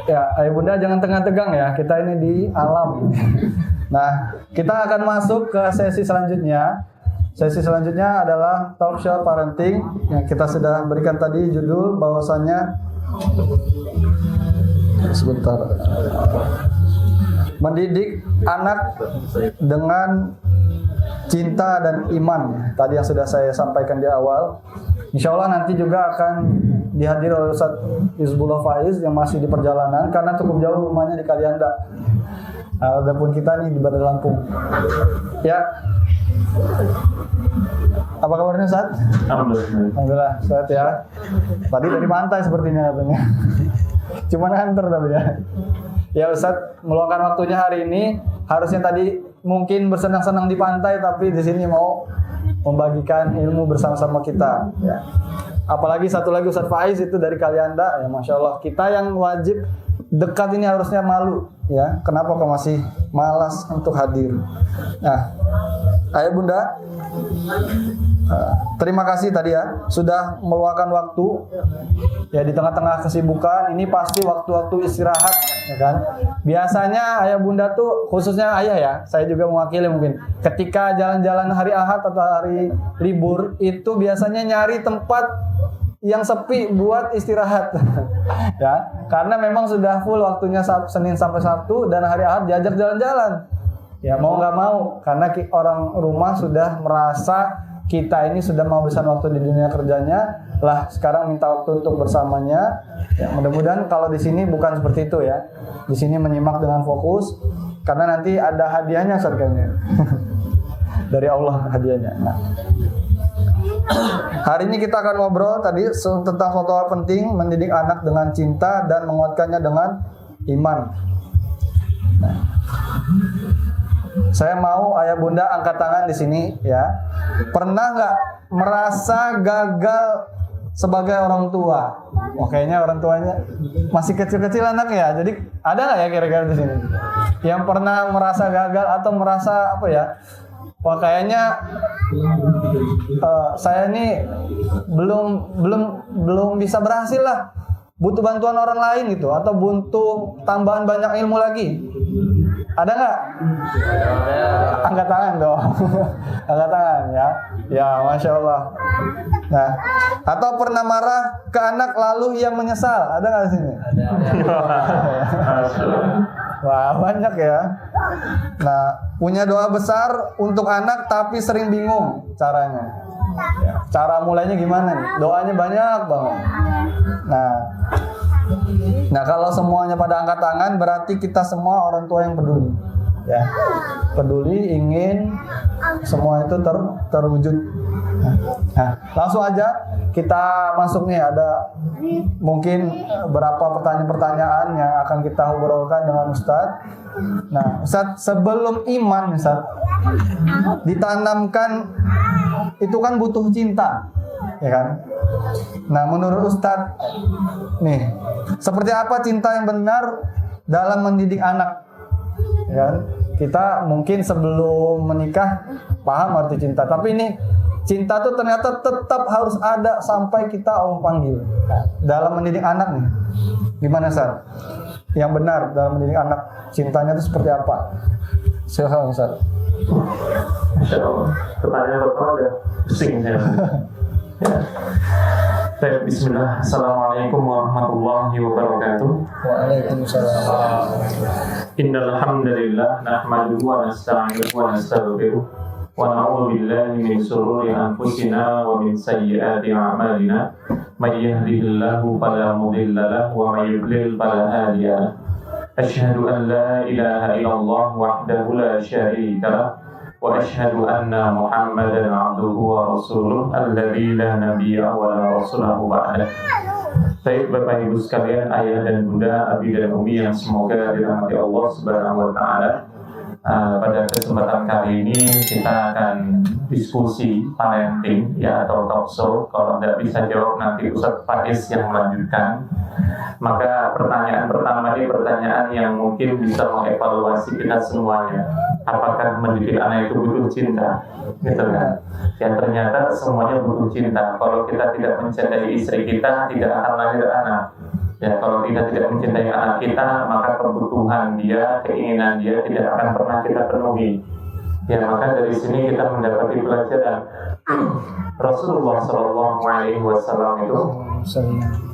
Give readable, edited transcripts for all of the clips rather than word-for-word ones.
Ya, ayah bunda jangan tegang-tegang ya, kita ini di alam. Nah, kita akan masuk ke sesi selanjutnya. Sesi selanjutnya adalah talk show parenting yang kita sudah berikan tadi judul bahwasannya sebentar, mendidik anak dengan cinta dan iman. Tadi yang sudah saya sampaikan di awal. Insya Allah nanti juga akan dihadiri oleh Ustaz Hizbullah Faiz yang masih di perjalanan karena cukup jauh rumahnya di Kalianda. Adapun kita nih di Bandar Lampung. Ya. Apa kabarnya Ustaz? Alhamdulillah sehat ya. Tadi dari pantai sepertinya katanya. Cuma nganter tapi ya. Ya Ustaz meluangkan waktunya hari ini. Harusnya tadi mungkin bersenang-senang di pantai tapi di sini mau membagikan ilmu bersama-sama kita. Ya. Apalagi satu lagi Ustaz Faiz itu dari Kalianda. Ya Masya Allah. Kita yang wajib dekat ini harusnya malu. Ya, kenapa kok masih malas untuk hadir? Nah, ayah bunda, terima kasih tadi ya sudah meluangkan waktu ya di tengah-tengah kesibukan. Ini pasti waktu-waktu istirahat ya kan. Biasanya ayah bunda tuh khususnya ayah ya, saya juga mewakili mungkin. Ketika jalan-jalan hari Ahad atau hari libur itu biasanya nyari tempat yang sepi buat istirahat ya, karena memang sudah full waktunya Senin sampai Sabtu dan hari Ahad diajak jalan-jalan ya mau nggak mau karena orang rumah sudah merasa kita ini sudah menghabiskan waktu di dunia kerjanya lah, sekarang minta waktu untuk bersamanya ya, mudah-mudahan kalau di sini bukan seperti itu ya, di sini menyimak dengan fokus karena nanti ada hadiahnya kayaknya dari Allah hadiahnya. Nah, hari ini kita akan ngobrol tadi tentang suatu hal penting, mendidik anak dengan cinta dan menguatkannya dengan iman. Nah, saya mau ayah bunda angkat tangan di sini ya. Pernah nggak merasa gagal sebagai orang tua? Oh, kayaknya orang tuanya masih kecil-kecil anak ya. Jadi ada nggak ya kira-kira di sini yang pernah merasa gagal atau merasa apa ya? Wah kayaknya saya ini belum bisa berhasil lah, butuh bantuan orang lain gitu, atau butuh tambahan banyak ilmu lagi. Ada nggak? Angkat tangan dong, angkat tangan ya. Ya Masya Allah. Nah, atau pernah marah ke anak lalu ia menyesal, ada nggak di sini? Wah banyak ya. Nah, punya doa besar untuk anak tapi sering bingung caranya. Ya, cara mulainya gimana nih? Doanya banyak banget. Nah kalau semuanya pada angkat tangan berarti kita semua orang tua yang peduli. Ya, peduli ingin semua itu terwujud. Nah, langsung aja kita masuk nih, ada mungkin beberapa pertanyaan-pertanyaan yang akan kita obrolkan dengan Ustadz. Nah, Ustadz, sebelum iman Ustadz ditanamkan itu kan butuh cinta, ya kan? Nah, menurut Ustadz nih, seperti apa cinta yang benar dalam mendidik anak? Ya kan? Kita mungkin sebelum menikah paham arti cinta, tapi ini cinta tuh ternyata tetap harus ada sampai kita Allah panggil. Dalam mendidik anak nih, gimana Ustaz? Yang benar dalam mendidik anak, cintanya itu seperti apa? Silakan Ustaz. Pertanyaan pertama udah pusing ya. Baik, bismillah. Assalamualaikum warahmatullahi wabarakatuh. Waalaikumsalam. Innal hamdalillah nahmaduhu wa nasta'inuhu wa nastaghfiruh wa na'udzu billahi min shururi anfusina wa min sayyiati a'malina. May yahdihillahu fala mudilla lahu wa may yudlil fala hadiya lahu. Asyhadu an la ilaha illallah wahdahu la syarika lahu wa asyhadu anna Muhammadan abduhu wa rasuluh alladzi la nabiyya wa la rasulahu ba'dah. Baik Bapak Ibu sekalian, ayah dan bunda, abi dan umi yang semoga dirahmati Allah Subhanahu wa taala. Pada kesempatan kali ini kita akan diskusi parenting ya, atau talk show. Kalau tidak bisa jawab nanti Ustaz Faiz yang melanjutkan. Maka pertanyaan pertama ini pertanyaan yang mungkin bisa mengevaluasi kita semuanya. Apakah mendidik anak itu butuh cinta? Gitu kan? Yang ternyata semuanya butuh cinta. Kalau kita tidak mencintai istri kita, tidak akan lahir anak. Ya, kalau kita tidak mencintai anak kita, maka kebutuhan dia, keinginan dia tidak akan pernah kita penuhi. Ya, maka dari sini kita mendapati pelajaran. Rasulullah SAW itu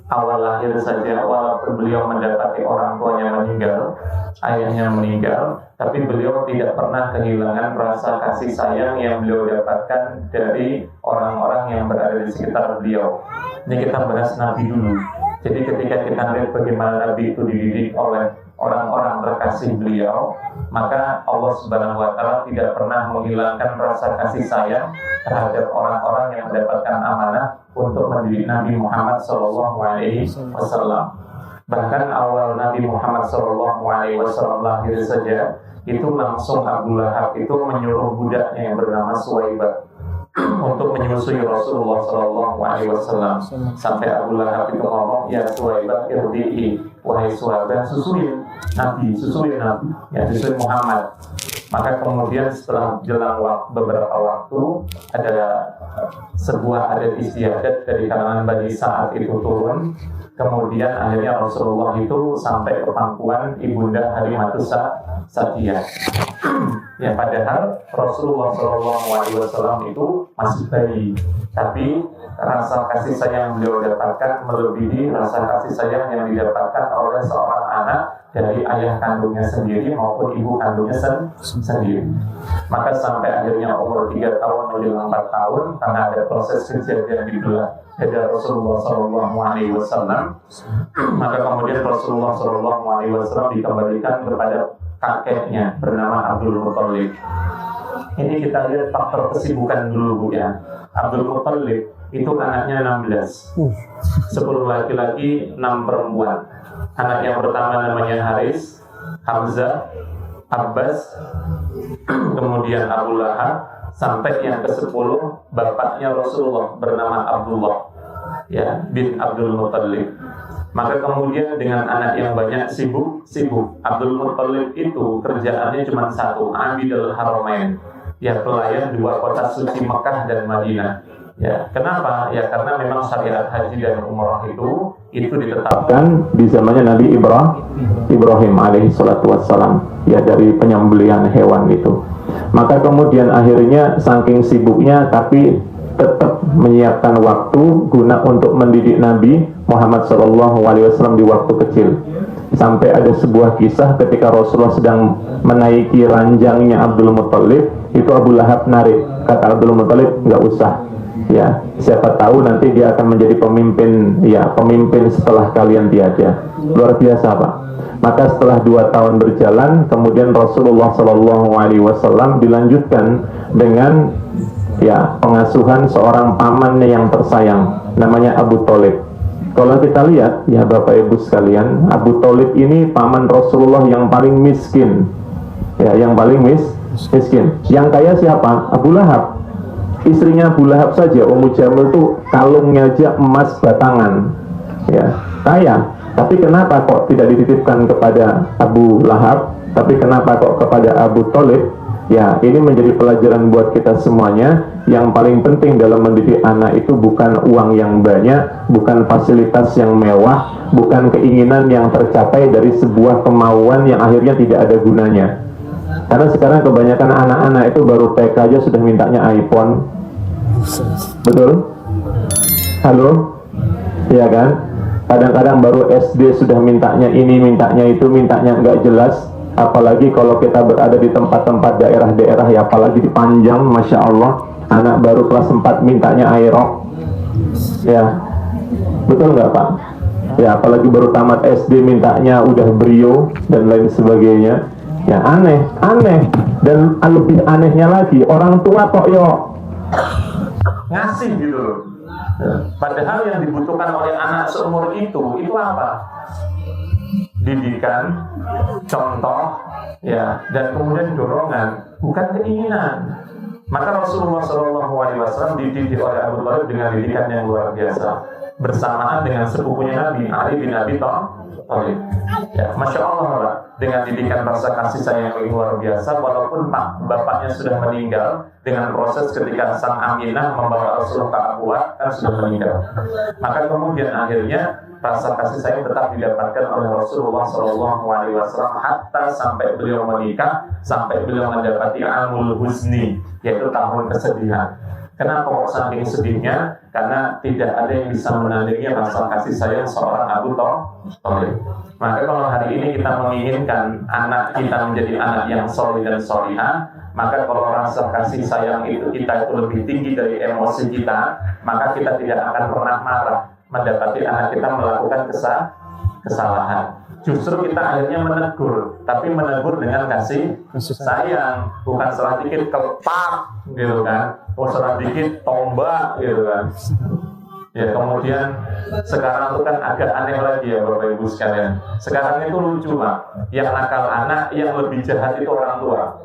awal lahir saja, walaupun beliau mendapati orang tuanya meninggal, ayahnya meninggal, tapi beliau tidak pernah kehilangan rasa kasih sayang yang beliau dapatkan dari orang-orang yang berada di sekitar beliau. Ini kita bahas Nabi dulu. Jadi ketika kita lihat bagaimana Nabi itu dididik oleh orang-orang terkasih beliau, maka Allah Subhanahu wa Ta'ala tidak pernah menghilangkan rasa kasih sayang terhadap orang-orang yang mendapatkan amanah untuk mendidik Nabi Muhammad SAW. Bahkan awal Nabi Muhammad SAW lahir saja, itu langsung Abu Lahab itu menyuruh budaknya yang bernama Suwaibah untuk menyusui Rasulullah SAW. Sampai Abu Lahab itu ngomong, ya Suwaibah irdi'i, wahai Suwaibah, susuin Nabi, ya susuin Muhammad. Maka kemudian setelah beberapa waktu ada sebuah adat istiadat dari kalangan Bani Sa'ad itu turun. Kemudian akhirnya Rasulullah itu sampai ke pangkuan Ibunda Halimatus Sa'diyah. Ya, padahal Rasulullah SAW itu masih bayi, tapi rasa kasih sayang yang beliau dapatkan melebihi rasa kasih sayang yang didapatkan oleh seorang anak dari ayah kandungnya sendiri maupun ibu kandungnya sendiri. Maka sampai akhirnya umur 3 tahun menuju 4 tahun, karena ada proses kejadian di belah dada Rasulullah SAW, maka kemudian Rasulullah SAW dikembalikan kepada kakeknya bernama Abdul Muttalib. Ini kita lihat faktor kesibukan dulu, Bu, ya. Abdul Muttalib itu anaknya 16, 10 laki-laki, 6 perempuan. Anak yang pertama namanya Haris, Hamzah, Abbas, kemudian Abu Lahab, sampai yang ke-10 bapaknya Rasulullah bernama Abdullah, ya, bin Abdul Muttalib. Maka kemudian dengan anak yang banyak sibuk. Abdul Muttalib itu kerjaannya cuma satu, Abidul Haramain, ya, pelayan 2 kota suci Mekah dan Madinah. Ya, kenapa? Ya, karena memang syariat haji dan umrah itu ditetapkan di zamannya Nabi Ibrahim alaihi salatu wassalam, ya, dari penyembelihan hewan itu. Maka kemudian akhirnya saking sibuknya tapi tetap menyiapkan waktu guna untuk mendidik Nabi Muhammad SAW di waktu kecil. Sampai ada sebuah kisah ketika Rasulullah sedang menaiki ranjangnya Abdul Muttalib, itu Abu Lahab narik. Kata Abdul Muttalib, nggak usah, ya, siapa tahu nanti dia akan menjadi pemimpin setelah kalian tiada. Luar biasa, Pak. Maka setelah 2 tahun berjalan, kemudian Rasulullah SAW dilanjutkan dengan, ya, pengasuhan seorang pamannya yang tersayang, namanya Abu Thalib. Kalau kita lihat, ya Bapak Ibu sekalian, Abu Thalib ini paman Rasulullah yang paling miskin, ya, yang paling miskin. Yang kaya siapa? Abu Lahab. Istrinya Abu Lahab saja, Ummu Jamil itu kalungnya aja emas batangan, ya, kaya. Tapi kenapa kok tidak dititipkan kepada Abu Lahab, tapi kenapa kok kepada Abu Thalib? Ya, ini menjadi pelajaran buat kita semuanya. Yang paling penting dalam mendidik anak itu bukan uang yang banyak, bukan fasilitas yang mewah, bukan keinginan yang tercapai dari sebuah kemauan yang akhirnya tidak ada gunanya. Karena sekarang kebanyakan anak-anak itu baru TK aja sudah mintanya iPhone. Betul? Halo? Iya kan? Kadang-kadang baru SD sudah mintanya ini, mintanya itu, mintanya nggak jelas. Apalagi kalau kita berada di tempat-tempat daerah-daerah, ya, apalagi di Panjang, Masya Allah, anak baru kelas 4 mintanya aerok, ya, betul nggak, Pak? Ya, apalagi baru tamat SD mintanya udah Brio dan lain sebagainya. Ya, aneh. Dan lebih anehnya lagi, orang tua kok ngasih gitu loh. Padahal yang dibutuhkan oleh anak seumur itu apa? Didikan, contoh, ya, dan kemudian dorongan, bukan keinginan. Maka Rasulullah SAW dididik oleh Abu Thalib dengan didikan yang luar biasa, bersamaan dengan sepupunya Nabi Ali bin Abi Thalib. Ya, Masya Allah, Pak, dengan didikan rasa kasih sayang yang luar biasa, walaupun bapaknya sudah meninggal, dengan proses ketika sang Aminah membawa Rasulullah ke Abuah kan sudah meninggal. Maka kemudian akhirnya rasa kasih sayang tetap didapatkan oleh Rasulullah SAW hatta sampai beliau menikah, sampai beliau mendapati amul huzni, yaitu tahun kesedihan. Kenapa kok saking sedihnya? Karena tidak ada yang bisa menandingi rasa kasih sayang seorang Abu Thalib. Maka kalau hari ini kita menginginkan anak kita menjadi anak yang soleh dan solihah, maka kalau rasa kasih sayang itu kita itu lebih tinggi dari emosi kita, maka kita tidak akan pernah marah mendapati anak kita melakukan kesalahan. Justru kita akhirnya menegur, tapi menegur dengan kasih sayang, bukan salah dikit kelepak gitu kan, salah dikit tombak gitu kan. Ya, kemudian sekarang itu kan agak aneh lagi ya Bapak Ibu sekalian. Sekarang itu lucu Pak, yang nakal anak, yang lebih jahat itu orang tua.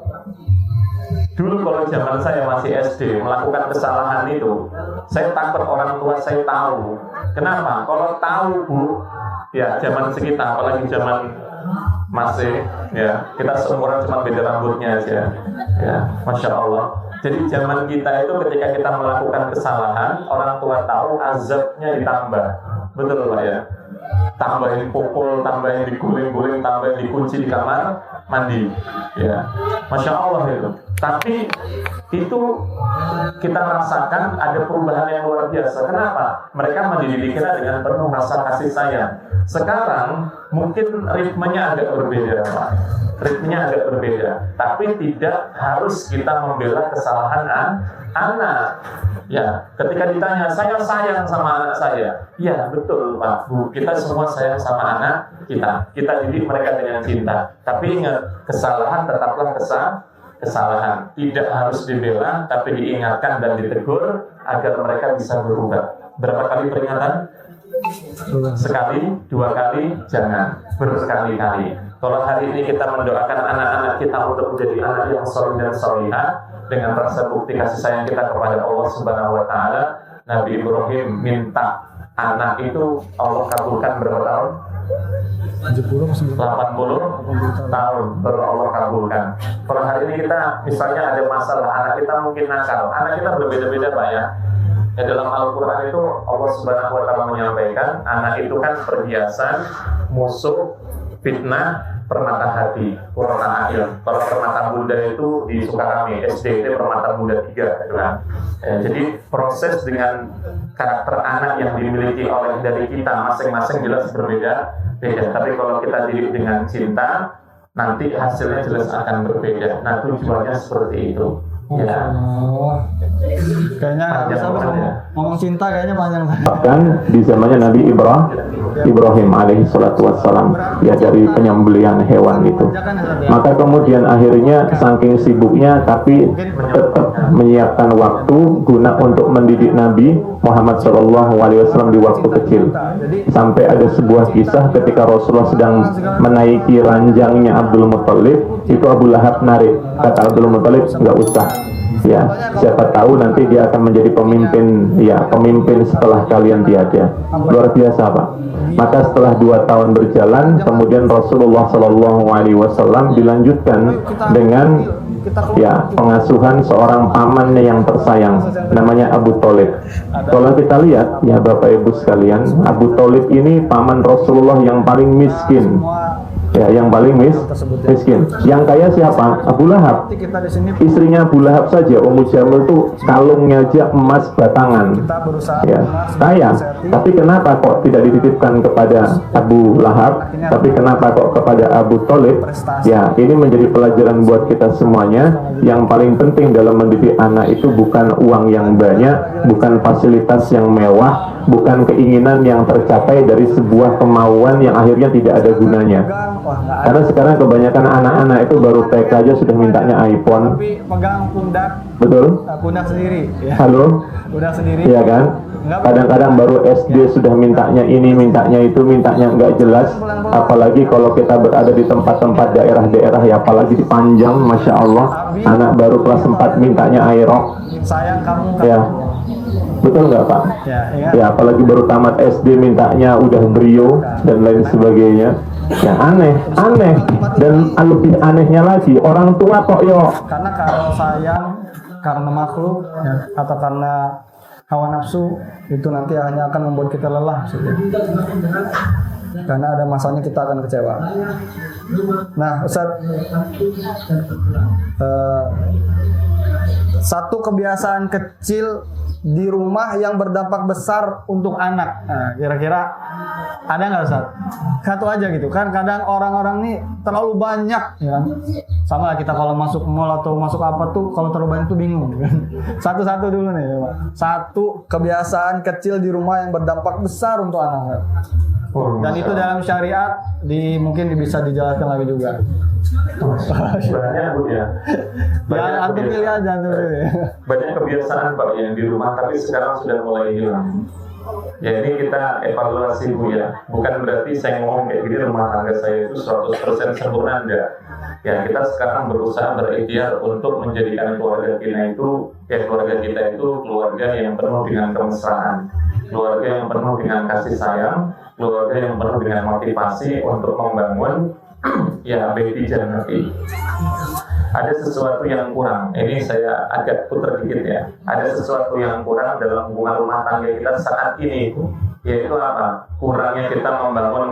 Dulu kalau zaman saya masih SD melakukan kesalahan itu, saya takut orang tua saya tahu. Kenapa? Kalau tahu Bu, ya zaman sekitar, apalagi zaman masih ya kita seumuran cuma beda rambutnya aja. Ya, Masya Allah. Jadi zaman kita itu ketika kita melakukan kesalahan, orang tua tahu, azabnya ditambah. Betul Pak ya? Tambahin pukul, tambahin diguling-guling, tambahin dikunci di kamar mandi. Ya, Masya Allah itu. Tapi itu kita rasakan ada perubahan yang luar biasa. Kenapa? Mereka mendidik kita dengan penuh rasa kasih sayang. Sekarang mungkin ritmenya agak berbeda Pak. Ritmenya agak berbeda, tapi tidak harus kita membela kesalahan anak. Ya, ketika ditanya, saya sayang sama anak saya. Ya, betul Pak, Bu, kita semua sayang sama anak kita. Kita didik mereka dengan cinta. Tapi ingat, kesalahan tetaplah kesalahan. Tidak harus dibela, tapi diingatkan dan ditegur agar mereka bisa berubah. Berapa kali peringatan? Sekali, 2 kali, jangan berkali-kali. Kalau hari ini kita mendoakan anak-anak kita untuk menjadi anak yang soleh dan solihah dengan rasa bukti kasih sayang kita kepada Allah Subhanahu Wa Taala, Nabi Ibrahim minta anak itu Allah kabulkan berapa tahun? 80 tahun baru Allah kabulkan. Kalau hari ini kita misalnya ada masalah, anak kita mungkin nakal, anak kita berbeda-beda Pak ya. Ya, dalam Al-Quran itu Allah Subhanahu Wa Taala menyampaikan anak itu kan perhiasan, musuh, fitnah, permata hati, Qur'an ayat. Kalau permata Bunda itu di Sukarame, SD itu permata Bunda 3 gitu kan. Jadi proses dengan karakter anak yang dimiliki oleh dari kita masing-masing jelas berbeda. Tapi kalau kita didik dengan cinta, nanti hasilnya jelas akan berbeda. Nah, tujuannya seperti itu. Ya. Kayaknya bisa ngomong cinta kayaknya panjang. Bahkan di zamannya Nabi Ibrahim alaihi salatu wassalam, ya dari penyembelihan hewan itu. Maka kemudian akhirnya saking sibuknya tapi tetap menyiapkan waktu guna untuk mendidik Nabi Muhammad SAW di waktu kecil. Sampai ada sebuah kisah ketika Rasulullah sedang menaiki ranjangnya Abdul Muttalib, itu Abu Lahab narik. Kata Abdul Muttalib, nggak usah. Ya, siapa tahu nanti dia akan menjadi pemimpin, ya pemimpin setelah kalian tiada. Luar biasa Pak. Maka setelah 2 tahun berjalan, kemudian Rasulullah SAW dilanjutkan dengan ya pengasuhan seorang pamannya yang tersayang, namanya Abu Thalib. Kalau kita lihat ya Bapak Ibu sekalian, Abu Thalib ini paman Rasulullah yang paling miskin. Ya, yang paling miskin. Yang kaya siapa? Abu Lahab. Istrinya Abu Lahab saja, Ummu Jamil itu kalungnya aja emas batangan. Ya, kaya. Tapi kenapa kok tidak dititipkan kepada Abu Lahab, tapi kenapa kok kepada Abu Thalib? Ya, ini menjadi pelajaran buat kita semuanya. Yang paling penting dalam mendidik anak itu bukan uang yang banyak, bukan fasilitas yang mewah, bukan keinginan yang tercapai dari sebuah kemauan yang akhirnya tidak ada gunanya. Karena sekarang kebanyakan anak-anak itu baru TK aja sudah mintanya iPhone. Tapi pegang pundak. Betul? Pundak sendiri. Ya. Halo? Pundak sendiri. Iya kan? Kadang-kadang baru SD sudah mintanya ini, mintanya itu, mintanya nggak jelas. Apalagi kalau kita berada di tempat-tempat daerah-daerah, ya apalagi di Panjang, Masya Allah, anak baru kelas 4 mintanya aerok. Sayang kamu. Ya. Betul nggak Pak? Ya, apalagi baru tamat SD mintanya udah brio dan lain sebagainya. Ya aneh. Dan lebih anehnya lagi, orang tua kok yo. Karena kalau sayang karena makhluk ya, atau karena hawa nafsu itu nanti hanya akan membuat kita lelah saja. Karena ada masanya kita akan kecewa. Nah, Ustaz, satu kebiasaan kecil di rumah yang berdampak besar untuk anak. Nah, kira-kira ada nggak, Ustaz? Satu aja gitu kan. Kadang orang-orang nih terlalu banyak, ya kan? Sama lah kita kalau masuk mall atau masuk apa tuh, kalau terlalu banyak tuh bingung, kan? Satu-satu dulu nih, Pak. Satu kebiasaan kecil di rumah yang berdampak besar untuk anak. Dan itu dalam syariat mungkin bisa dijelaskan lagi juga. Banyak Bu ya. Yang antum pilih aja, antum pilih. Banyak kebiasaan Pak yang di rumah tapi sekarang sudah mulai hilang. Ya ini kita evaluasi Bu ya. Bukan berarti saya ngomong kayak gini rumah tangga saya itu 100% sempurna, enggak. Ya kita sekarang berusaha berikhtiar untuk menjadikan keluarga kita itu keluarga yang penuh dengan kemesraan, keluarga yang penuh dengan kasih sayang, keluarga yang penuh dengan motivasi untuk membangun ya baby jannati. Ada sesuatu yang kurang. Ini saya agak putar dikit ya. Ada sesuatu yang kurang dalam hubungan rumah tangga kita saat ini, yaitu apa? Kurangnya kita membangun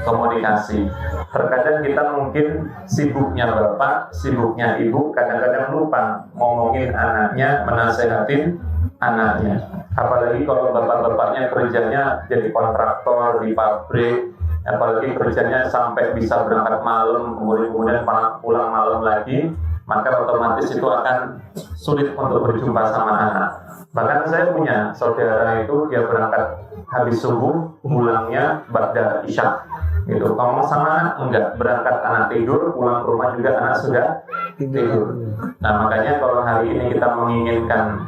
komunikasi. Terkadang kita mungkin sibuknya bapak, sibuknya ibu, kadang-kadang lupa ngomongin anaknya, menasehatin anaknya. Apalagi kalau bapak-bapaknya kerjanya jadi kontraktor di pabrik, apalagi kerjanya sampai bisa berangkat malam, kemudian pulang malam lagi, maka otomatis itu akan sulit untuk berjumpa sama anak. Bahkan saya punya saudara itu dia berangkat habis subuh, pulangnya ba'da isya. Gitu. Kalau sama anak enggak, berangkat anak tidur, pulang ke rumah juga anak sudah tidur. Nah makanya kalau hari ini kita menginginkan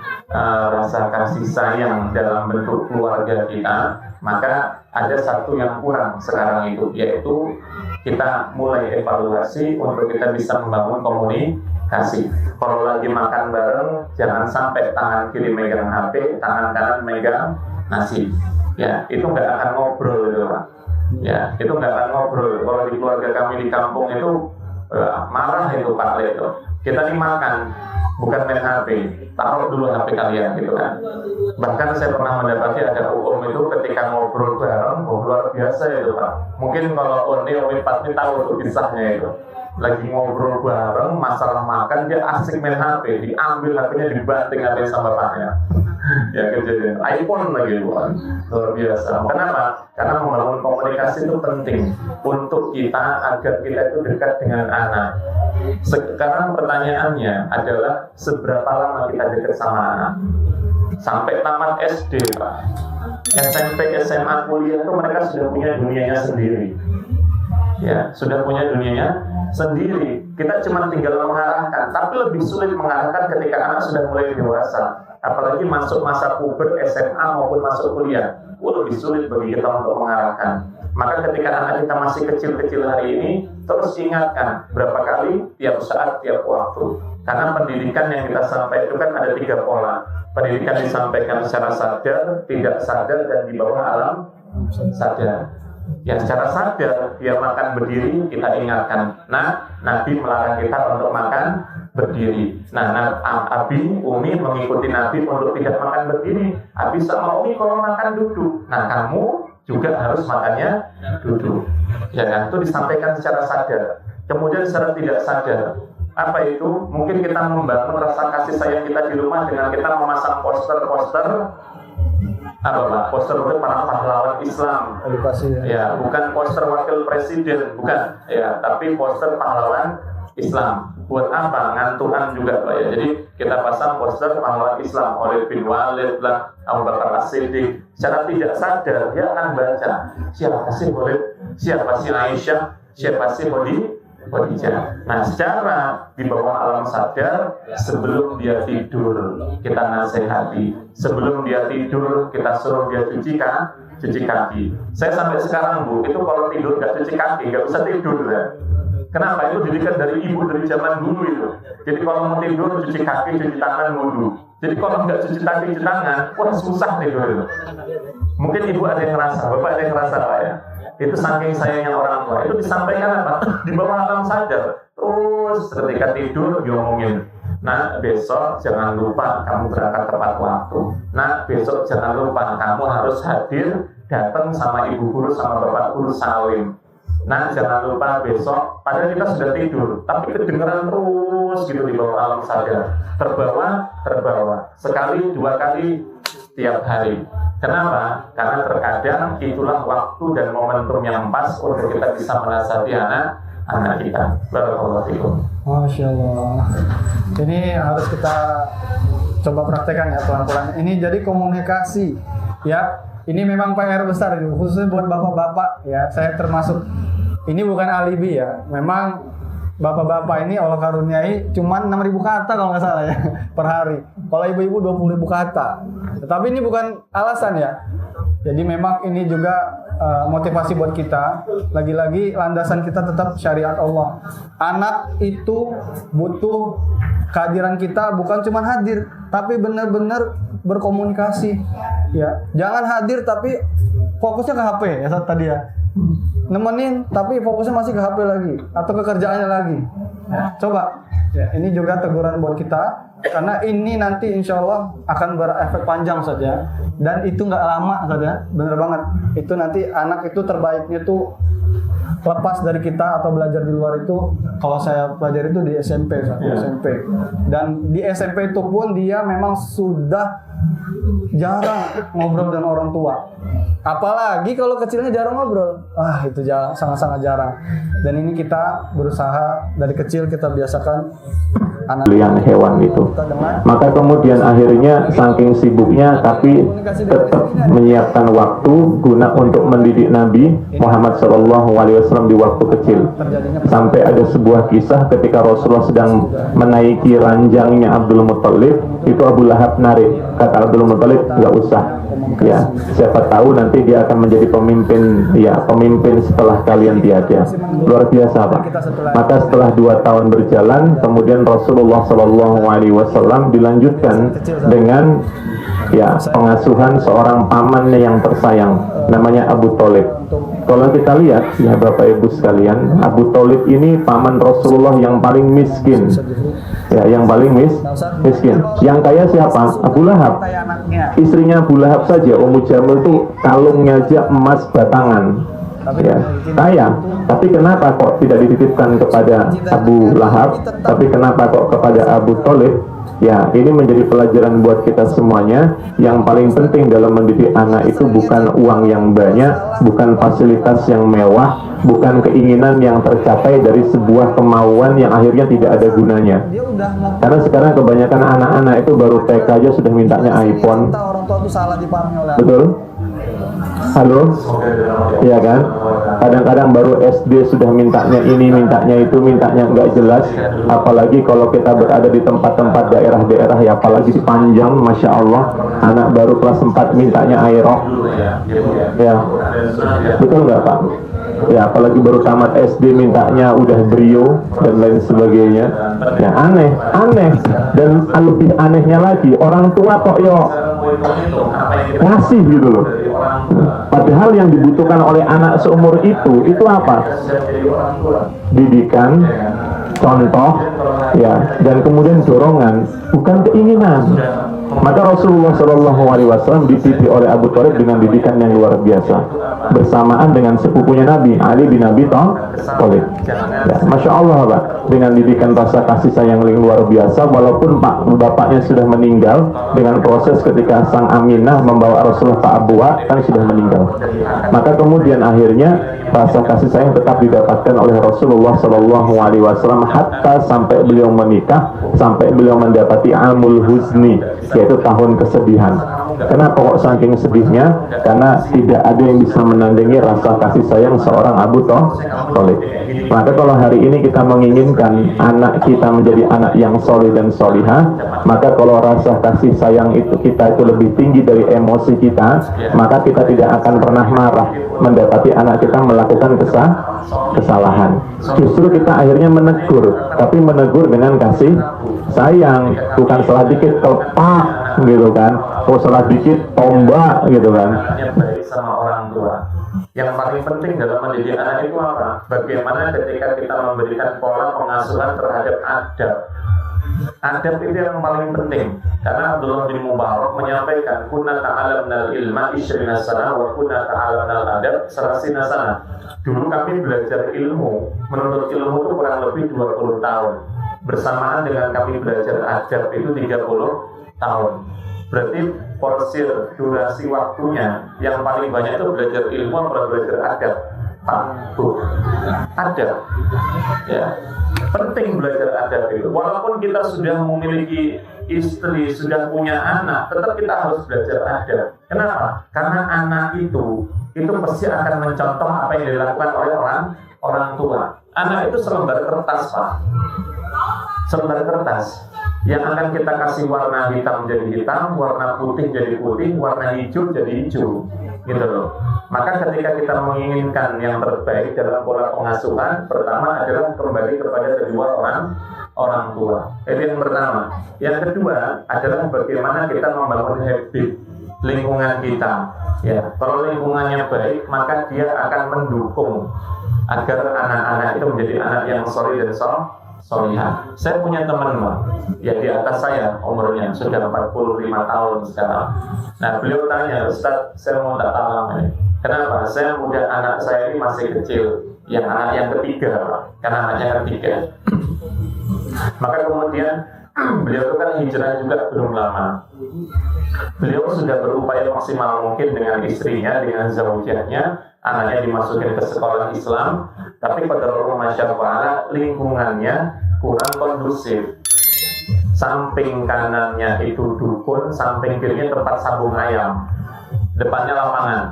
rasa kasih sayang dalam bentuk keluarga kita, maka ada satu yang kurang sekarang itu, yaitu kita mulai evaluasi untuk kita bisa membangun komunikasi. Kalau lagi makan bareng, jangan sampai tangan kiri megang HP, tangan kanan megang nasi. Ya, itu nggak akan ngobrol gitu Pak. Ya, itu nggak akan ngobrol. Kalau di keluarga kami di kampung itu marah itu Pak itu. Kita dimakan, bukan main HP, taruh dulu HP kalian gitu kan. Bahkan saya pernah mendapati ada itu ketika ngobrol bareng, luar biasa itu Pak. Mungkin kalau Umi pasti tahu tuh kisahnya itu. Lagi ngobrol bareng, masalah makan, dia asik main HP, diambil HP-nya dibanting HP sama bapaknya. Ya kejadian iPhone lagi bukan, luar biasa. Kenapa? Karena membangun komunikasi itu penting untuk kita agar kita itu dekat dengan anak. Sekarang pertanyaannya adalah seberapa lama kita dekat sama anak? Sampai tamat SD Pak, SMP, SMA, kuliah itu mereka sudah punya dunianya sendiri. Ya, sudah punya dunianya sendiri. Kita cuma tinggal mengarahkan, tapi lebih sulit mengarahkan ketika anak sudah mulai dewasa. Apalagi masuk masa puber, SMA maupun masuk kuliah, lebih sulit bagi kita untuk mengarahkan. Maka ketika anak kita masih kecil-kecil hari ini, terus ingatkan berapa kali, tiap saat, tiap waktu. Karena pendidikan yang kita sampaikan itu kan ada 3 pola. Pendidikan disampaikan secara sadar, tidak sadar, dan di bawah alam sadar. Yang secara sadar dia makan berdiri, kita ingatkan. Nah, Nabi melarang kita untuk makan berdiri. Nah, Abi, Umi mengikuti Nabi untuk tidak makan berdiri. Abi sama Umi kalau makan duduk. Nah, kamu juga harus makannya duduk. Ya kan? Itu disampaikan secara sadar. Kemudian secara tidak sadar, apa itu? Mungkin kita membangun rasa kasih sayang kita di rumah dengan kita memasang poster-poster apa Pak? Poster untuk para pahlawan Islam. Edukasi ya, bukan poster wakil presiden, bukan. Ya, tapi poster pahlawan Islam. Buat apa? Ngantuan juga Pak ya. Jadi kita pasang poster pahlawan Islam, Khalid bin Walid lah, Abu Bakar As-Siddiq. Secara tidak sadar dia akan baca siapa sih Khalid, siapa sih Aisyah, siapa sih Khadijah. Nah, secara di bawah alam sadar, sebelum dia tidur kita nasihati, sebelum dia tidur kita suruh dia cuci kaki. Saya sampai sekarang Bu, itu kalau tidur nggak cuci kaki nggak bisa tidur ya. Kenapa? Itu didikan dari ibu dari zaman dulu itu. Jadi kalau mau tidur cuci kaki, cuci tangan, wudu. Jadi kalau nggak cuci kaki, cuci tangan, wah susah tidur itu. Mungkin ibu ada yang ngerasa, bapak ada yang ngerasa Pak ya. Itu saking sayangnya orang tua. Itu disampaikan apa? Di bawah alam sadar. Terus ketika tidur diomongin. Nah, besok jangan lupa kamu berangkat tepat waktu. Nah, besok jangan lupa kamu harus hadir, datang sama ibu guru, sama bapak guru salim. Nah, jangan lupa besok, padahal kita sudah tidur, tapi kedengaran terus gitu di bawah alam sadar. Terbawa. Sekali, 2 kali, setiap hari. Kenapa? Karena terkadang itulah waktu dan momentum yang pas untuk kita bisa menasihati anak kita. Barakallahu fikum. Masya Allah. Ini harus kita coba praktekkan ya pelan-pelan. Ini jadi komunikasi ya. Ini memang PR besar khususnya buat bapak-bapak ya. Saya termasuk. Ini bukan alibi ya. Memang bapak-bapak ini Allah karuniai cuman 6.000 kata kalau nggak salah ya per hari. Kalau ibu-ibu 20.000 kata. Tetapi ini bukan alasan ya. Jadi memang ini juga motivasi buat kita. Lagi-lagi landasan kita tetap syariat Allah. Anak itu butuh kehadiran kita bukan cuma hadir, tapi benar-benar berkomunikasi. Ya, jangan hadir tapi fokusnya ke HP ya saat tadi ya. Nemenin tapi fokusnya masih ke HP lagi atau ke kerjaannya lagi. Coba. Ya, ini juga teguran buat kita karena ini nanti insya Allah akan berefek panjang saja dan itu nggak lama saja, bener banget. Itu nanti anak itu terbaiknya tuh lepas dari kita atau belajar di luar itu kalau saya pelajari itu di SMP, SMP. Dan di SMP itu pun dia memang sudah jarang ngobrol dengan orang tua. Apalagi kalau kecilnya jarang ngobrol. Itu sangat-sangat jarang. Dan ini kita berusaha dari kecil kita biasakan anak pembelian hewan itu. Maka kemudian akhirnya saking sibuknya tapi tetap menyiapkan waktu guna untuk mendidik Nabi Muhammad SAW di waktu kecil. Sampai ada sebuah kisah ketika Rasulullah sedang menaiki ranjangnya Abdul Muttalib, itu Abu Lahab narik. Kata Abdul Muttalib, nggak usah. Ya, siapa tahu nanti dia akan menjadi pemimpin, ya pemimpin setelah kalian tiada. Luar biasa Pak. Maka setelah 2 tahun berjalan, kemudian Rasulullah SAW dilanjutkan dengan ya pengasuhan seorang pamannya yang tersayang, namanya Abu Thalib. Kalau kita lihat ya Bapak Ibu sekalian, Abu Thalib ini paman Rasulullah yang paling miskin. Ya, yang paling miskin. Yang kaya siapa? Abu Lahab. Istrinya Abu Lahab saja, Ummu Jamil itu kalungnya aja emas batangan. Ya, kaya. Tapi kenapa kok tidak dititipkan kepada Abu Lahab, tapi kenapa kok kepada Abu Thalib? Ya, ini menjadi pelajaran buat kita semuanya. Yang paling penting dalam mendidik anak itu bukan uang yang banyak, bukan fasilitas yang mewah, bukan keinginan yang tercapai dari sebuah kemauan yang akhirnya tidak ada gunanya. Karena sekarang kebanyakan anak-anak itu baru TK aja sudah mintanya iPhone. Betul? Halo? Iya kan? Kadang-kadang baru SD sudah mintanya ini, mintanya itu, mintanya nggak jelas. Apalagi kalau kita berada di tempat-tempat daerah-daerah ya, apalagi di Panjang, Masya Allah, anak baru kelas 4 mintanya aerox. Ya, betul nggak Pak? Ya, apalagi baru tamat SD mintanya udah Brio dan lain sebagainya. Ya, aneh. Dan lebih anehnya lagi, orang tua kok ngasih gitu loh. Padahal yang dibutuhkan oleh anak seumur itu apa? Didikan, contoh, ya, dan kemudian dorongan, bukan keinginan. Maka Rasulullah SAW dididik oleh Abu Thalib dengan didikan yang luar biasa, bersamaan dengan sepupunya Nabi Ali bin Abi Thalib. Ya, Masya Allah Pak, dengan didikan rasa kasih sayang yang luar biasa, walaupun bapaknya sudah meninggal, dengan proses ketika sang Aminah membawa Rasulullah ke Abuwa kan sudah meninggal. Maka kemudian akhirnya rasa kasih sayang tetap didapatkan oleh Rasulullah SAW hatta sampai beliau menikah, sampai beliau mendapati amul huzni, yaitu tahun kesedihan. Kenapa kok saking sedihnya? Karena tidak ada yang bisa menandingi rasa kasih sayang seorang Abu Thalib. Maka kalau hari ini kita menginginkan anak kita menjadi anak yang soleh dan solihah, maka kalau rasa kasih sayang itu kita itu lebih tinggi dari emosi kita, maka kita tidak akan pernah marah mendapati anak kita melakukan kesalahan. Justru kita akhirnya menegur, tapi menegur dengan kasih sayang, bukan salah dikit kepak gitu kan, salah dikit tombak gitu kan. Baik sama orang tua. Yang paling penting dalam mendidik anak itu apa? Bagaimana ketika kita memberikan pola pengasuhan terhadap adab. Adab itu yang paling penting. Karena Abdullah bin Mubarak menyampaikan, kunna ta'alamnal ilma 20 sana wa kunna ta'alamnal adab 30 sana. Dulu kami belajar ilmu, menuntut ilmu itu kurang lebih 20 tahun. Bersamaan dengan kami belajar adab itu 30 tahun. Berarti porsir durasi waktunya yang paling banyak itu belajar ilmu atau belajar adab? Adab. Ya. Penting belajar adab itu. Walaupun kita sudah memiliki istri, sudah punya anak, tetap kita harus belajar adab. Kenapa? Karena anak itu pasti akan mencontoh apa yang dilakukan oleh orang tua. Anak itu selembar kertas, Pak. Selembar kertas yang akan kita kasih warna hitam jadi hitam, warna putih jadi putih, warna hijau jadi hijau, gitu loh. Maka ketika kita menginginkan yang terbaik dalam pola pengasuhan, pertama adalah kembali kepada kedua orang tua. Itu yang pertama. Yang kedua adalah bagaimana kita membangun habit lingkungan kita. Ya, kalau lingkungannya baik, maka dia akan mendukung agar anak-anak itu menjadi anak yang soleh dan solihah. Saya punya teman, Pak, ya di atas saya umurnya sudah 45 tahun sekarang. Nah, beliau tanya, Ustaz, saya mau tak tahu ini. Kenapa? Saya muda anak saya ini masih kecil, yang anak yang ketiga, Pak, karena anaknya ketiga. Maka kemudian beliau itu kan hijrah juga belum lama. Beliau sudah berupaya maksimal mungkin dengan istrinya, dengan zaujahnya, anaknya dimasukin ke sekolah Islam, tapi pada Masya Allah lingkungannya kurang kondusif. Samping kanannya itu dukun, samping kirinya tempat sabung ayam, depannya lapangan.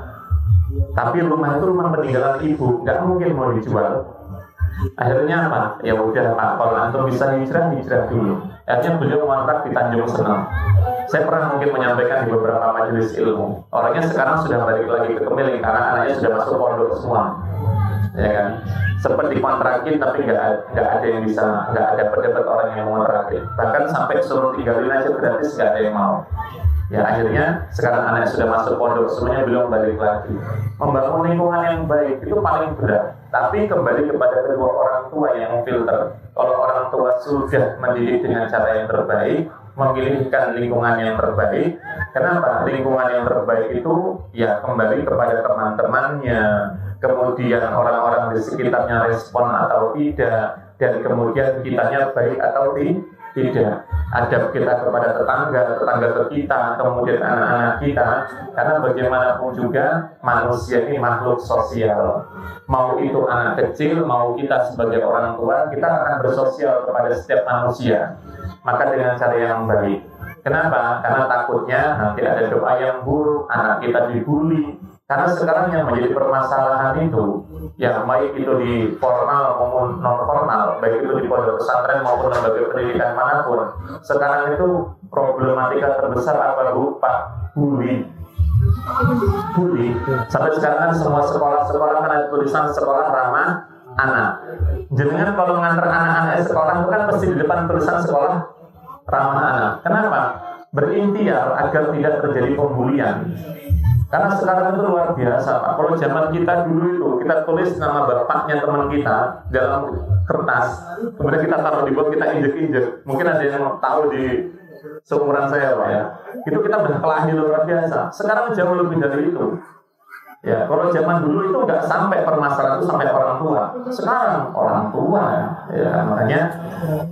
Tapi rumah itu rumah peninggalan ibu, nggak mungkin mau dijual. Akhirnya apa? Ya udah Pak, kalau antum bisa hijrah dulu. Akhirnya beliau ngontrak di Tanjung Seneng. Saya pernah mungkin menyampaikan di beberapa majelis ilmu. Orangnya sekarang sudah balik lagi ke Kemiling karena anaknya sudah masuk pondok semua, ya kan? Seperti kontrakin tapi nggak ada yang bisa, nggak ada dapat orang yang mau kontrakin. Bahkan sampai suruh tinggalin aja gratis nggak ada yang mau. Ya akhirnya sekarang anaknya sudah masuk pondok semuanya, belum balik lagi. Membangun lingkungan yang baik itu paling berat. Tapi kembali kepada kedua orang tua yang filter. Kalau orang tua sudah mendidik dengan cara yang terbaik, memilihkan lingkungan yang terbaik. Kenapa? Lingkungan yang terbaik itu ya kembali kepada teman-temannya, kemudian orang-orang di sekitarnya respon atau tidak, dan kemudian kitanya baik atau tidak. Adab kita kepada tetangga ke kita, kemudian anak-anak kita. Karena bagaimanapun juga manusia ini makhluk sosial. Mau itu anak kecil, mau kita sebagai orang tua, kita akan bersosial kepada setiap manusia. Maka dengan cara yang baik. Kenapa? Karena takutnya nanti ada doa yang buruk, anak kita dibully. Karena sekarang yang menjadi permasalahan itu, ya baik itu di formal maupun non formal, baik itu di pondok pesantren maupun lembaga pendidikan manapun, sekarang itu problematika terbesar apa Bu? Pak, bully. Sampai sekarang kan semua sekolah-sekolah kan ada tulisan sekolah ramah anak. Jenengan kalau mengantar anak-anak sekolah itu kan pasti di depan tulisan sekolah ramah anak. Kenapa? Berintiar agar tidak terjadi pembulian. Karena sekarang itu luar biasa, Pak. Kalau zaman kita dulu itu, kita tulis nama bapaknya teman kita dalam kertas, kemudian kita taruh di bawah, kita injek-injek. Mungkin ada yang tahu di seumuran saya, Pak, ya. Itu kita udah kelahi luar biasa. Sekarang jauh lebih dari itu. Ya, kalau zaman dulu itu nggak sampai permasalahan itu sampai orang tua. Sekarang orang tua, ya makanya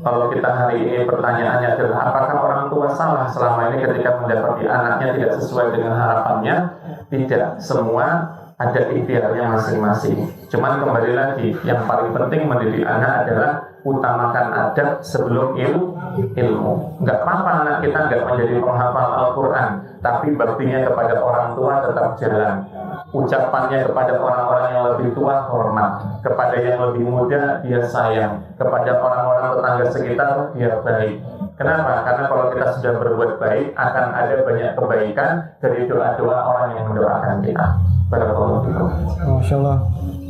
kalau kita hari ini pertanyaannya adalah apakah orang tua salah selama ini ketika mendapati anaknya tidak sesuai dengan harapannya? Tidak, semua ada ikhtiarnya masing-masing. Cuman kembali lagi, yang paling penting mendidik anak adalah utamakan adab sebelum ilmu. Nggak apa-apa anak kita nggak menjadi penghafal Al-Quran, tapi baktinya kepada orang tua tetap jalan. Ucapannya kepada orang-orang yang lebih tua hormat, kepada yang lebih muda dia sayang, kepada orang-orang tetangga sekitar dia baik. Kenapa? Karena kalau kita sudah berbuat baik akan ada banyak kebaikan dari doa-doa orang yang mendoakan kita. Barakallahu fikum. Masya Allah.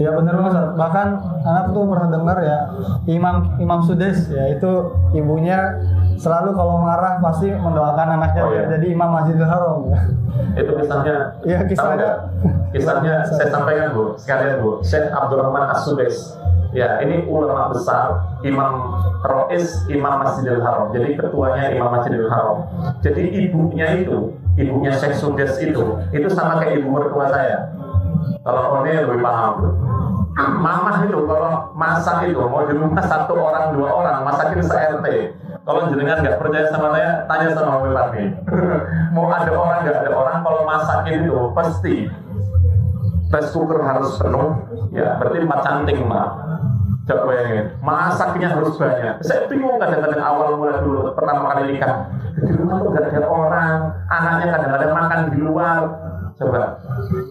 Ya benar Mas. Bahkan anak tuh pernah dengar ya Imam Sudais ya, itu ibunya selalu kalau marah pasti mendoakan anaknya jadi Imam Masjidil Haram ya. Itu kisahnya. Iya, kisahnya. Kisahnya saya sampaikan Bu, sekalian Bu. Syekh Abdurrahman As-Sudais. Ya, ini ulama besar, Imam Rois, Imam Masjidil Haram. Jadi ketuanya Imam Masjidil Haram. Jadi ibunya Syekh Sudais itu sama kayak ibu mertua saya. Kalau ini lebih paham. Mamah itu kalau masak itu mau di rumah 1 orang 2 orang masakin se-RT. Kalau jenengan nggak percaya sama saya, tanya sama Bapak Parmi. Mau ada orang nggak ada orang, kalau masakin itu pasti rice cooker harus penuh. Ya berarti 4 canting mah. Coba bayangin, masaknya harus banyak. Saya bingung kadang-kadang awal mulai dulu pertama kali nikah. Di rumah tuh nggak ada orang, anaknya kadang-kadang makan di luar. Coba,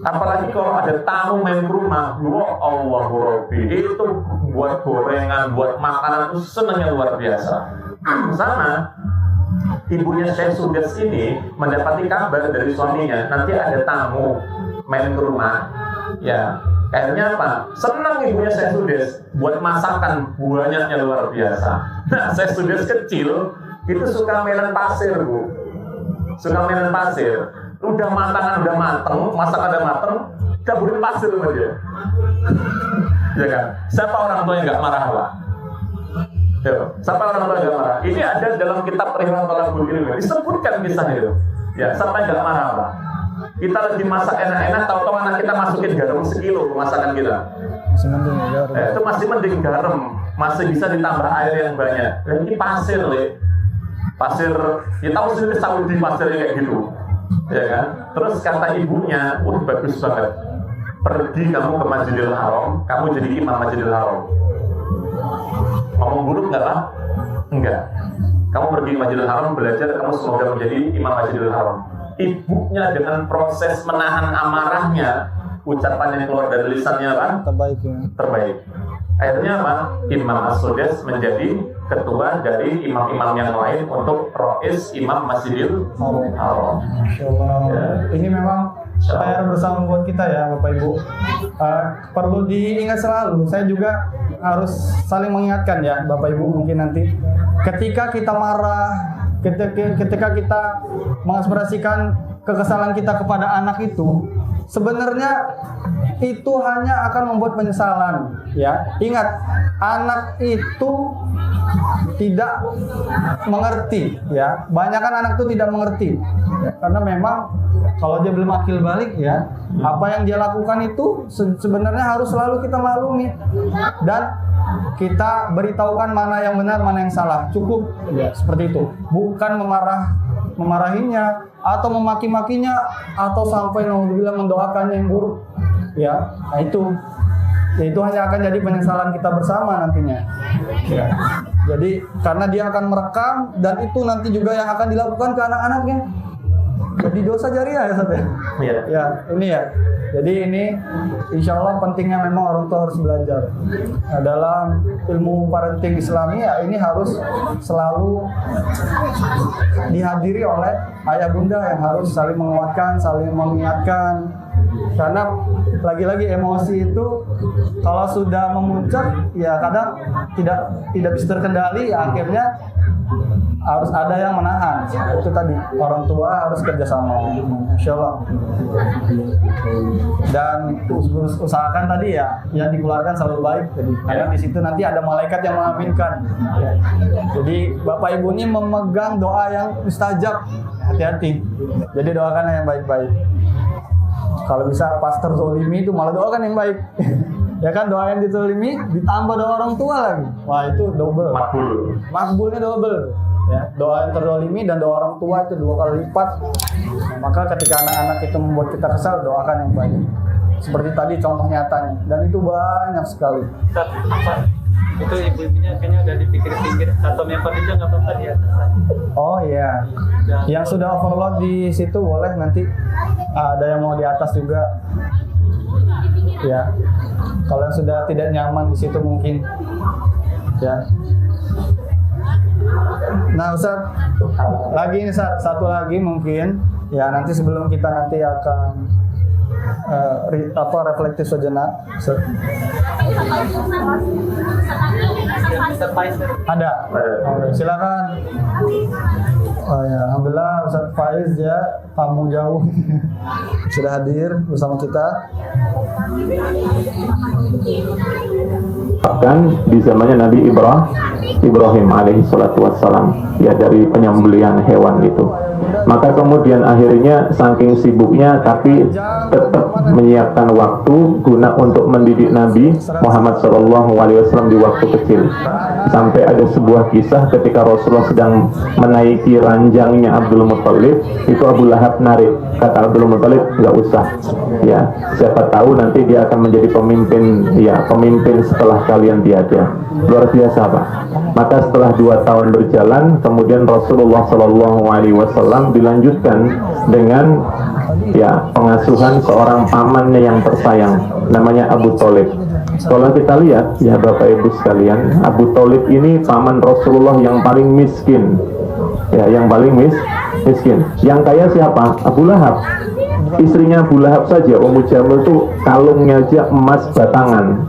apalagi kalau ada tamu main ke rumah, Allahu Rabbi, itu buat gorengan, buat makanan itu senangnya luar biasa. Sama ibunya Syekh Sudais ini mendapati kabar dari suaminya, nanti ada tamu main ke rumah. Ya, akhirnya apa? Senang ibunya Syekh Sudais buat masakan banyaknya luar biasa. Nah, Syekh Sudais kecil itu suka mainan pasir, Bu. Suka mainan pasir. Udah matang, masak ada mateng, caburin pasir sama dia. Ya kan? Siapa orang tua yang nggak marah Pak? Siapa orang tua yang nggak marah? Ini ada dalam kitab Rihlah Thalabul Ilmi, disebutkan kisahnya itu. Ya, sampai nggak marah Pak. Kita lagi masak enak-enak, tahu-tahu anak kita masukin garam sekilo masakan kita. Masih mending garam. Itu masih mending garam, masih bisa ditambah air yang banyak. Dan ini pasir, pasir. Ya tahu sendiri Saudi pasirnya kayak gitu. Ya kan? Terus kata ibunya, wah bagus banget. Pergi kamu ke Masjidil Haram, kamu jadi imam Masjidil Haram. Ngomong buruk nggak lah? Enggak. Kamu pergi ke Masjidil Haram belajar, kamu semoga menjadi imam Masjidil Haram. Ibunya dengan proses menahan amarahnya, ucapan yang keluar dari lisannya kan? Terbaik. Akhirnya apa? Imam As-Sudais menjadi ketua dari imam-imam yang lain untuk Rois Imam Masjidil Haram. Insyaallah. Ya. Ini memang PR bersama buat kita ya Bapak Ibu. Perlu diingat selalu. Saya juga harus saling mengingatkan ya Bapak Ibu, mungkin nanti ketika kita marah, ketika kita mengekspresikan kekesalan kita kepada anak itu, sebenarnya itu hanya akan membuat penyesalan ya. Ingat, anak itu tidak mengerti ya. Banyak kan anak itu tidak mengerti ya, karena memang kalau dia belum akil balik ya, apa yang dia lakukan itu sebenarnya harus selalu kita maklumi dan kita beritahukan mana yang benar, mana yang salah. Cukup ya, seperti itu. Bukan memarahinya atau memaki-makinya atau sampai naudzubillah mendoakannya yang buruk. Ya, nah itu hanya akan jadi penyesalan kita bersama nantinya. Ya. Jadi karena dia akan merekam dan itu nanti juga yang akan dilakukan ke anak-anaknya. Jadi dosa jariah ya Ustaz ya. Iya. Ya, ini ya. Jadi ini insya Allah pentingnya memang orang tua harus belajar. Nah, dalam ilmu parenting Islami ya ini harus selalu dihadiri oleh ayah bunda yang harus saling menguatkan, saling mengingatkan. Karena lagi-lagi emosi itu kalau sudah memuncak ya kadang tidak bisa terkendali, akhirnya harus ada yang menahan. Itu tadi orang tua harus kerjasama, insya Allah. Dan usahakan tadi ya yang dikeluarkan selalu baik. Jadi karena di situ nanti ada malaikat yang mengaminkan. Jadi Bapak Ibu ini memegang doa yang mustajab. Hati-hati. Jadi doakan yang baik-baik. Kalau bisa pas terzolimi itu malah doakan yang baik. Ya kan, doa yang ditolimi ditambah doa orang tua lagi. Wah itu double. Makbulnya double. Ya, doa yang terzolimi dan doa orang tua itu 2 kali lipat. Nah, maka ketika anak-anak itu membuat kita kesal, doakan yang baik. Seperti tadi contoh nyatanya. Dan itu banyak sekali. Itu ibu-ibunya kayaknya udah dipikir-pikir atau mepet aja nggak apa-apa di atas. Oh iya. Yang sudah overload di situ boleh nanti ada yang mau di atas juga. Ya. Kalau yang sudah tidak nyaman di situ mungkin. Ya. Nah Ustaz, lagi ini satu lagi mungkin ya, nanti sebelum kita nanti akan reflektif sejenak. Ada. Silakan. Oh ya, alhamdulillah Ustaz Faiz ya, tamu jauh sudah hadir bersama kita. Bahkan di zamannya Nabi Ibrahim alaihi salatu wassalam, ya, dari penyembelihan hewan itu. Maka kemudian akhirnya saking sibuknya tapi tetap menyiapkan waktu guna untuk mendidik Nabi Muhammad SAW di waktu kecil. Sampai ada sebuah kisah ketika Rasulullah sedang menaiki ranjangnya Abdul Muttalib, itu Abu Lahab narik. Kata Abdul Muttalib, nggak usah, ya, siapa tahu nanti dia akan menjadi pemimpin, ya, pemimpin setelah kalian tiada. Luar biasa, Pak. Maka setelah 2 tahun berjalan, kemudian Rasulullah SAW dilanjutkan dengan, ya, pengasuhan seorang pamannya yang tersayang, namanya Abu Thalib. Kalau kita lihat, ya Bapak Ibu sekalian, Abu Thalib ini paman Rasulullah yang paling miskin, ya, yang paling miskin. Yang kaya siapa? Abu Lahab. Istrinya Abu Lahab saja, Ummu Jamil itu kalungnya aja emas batangan,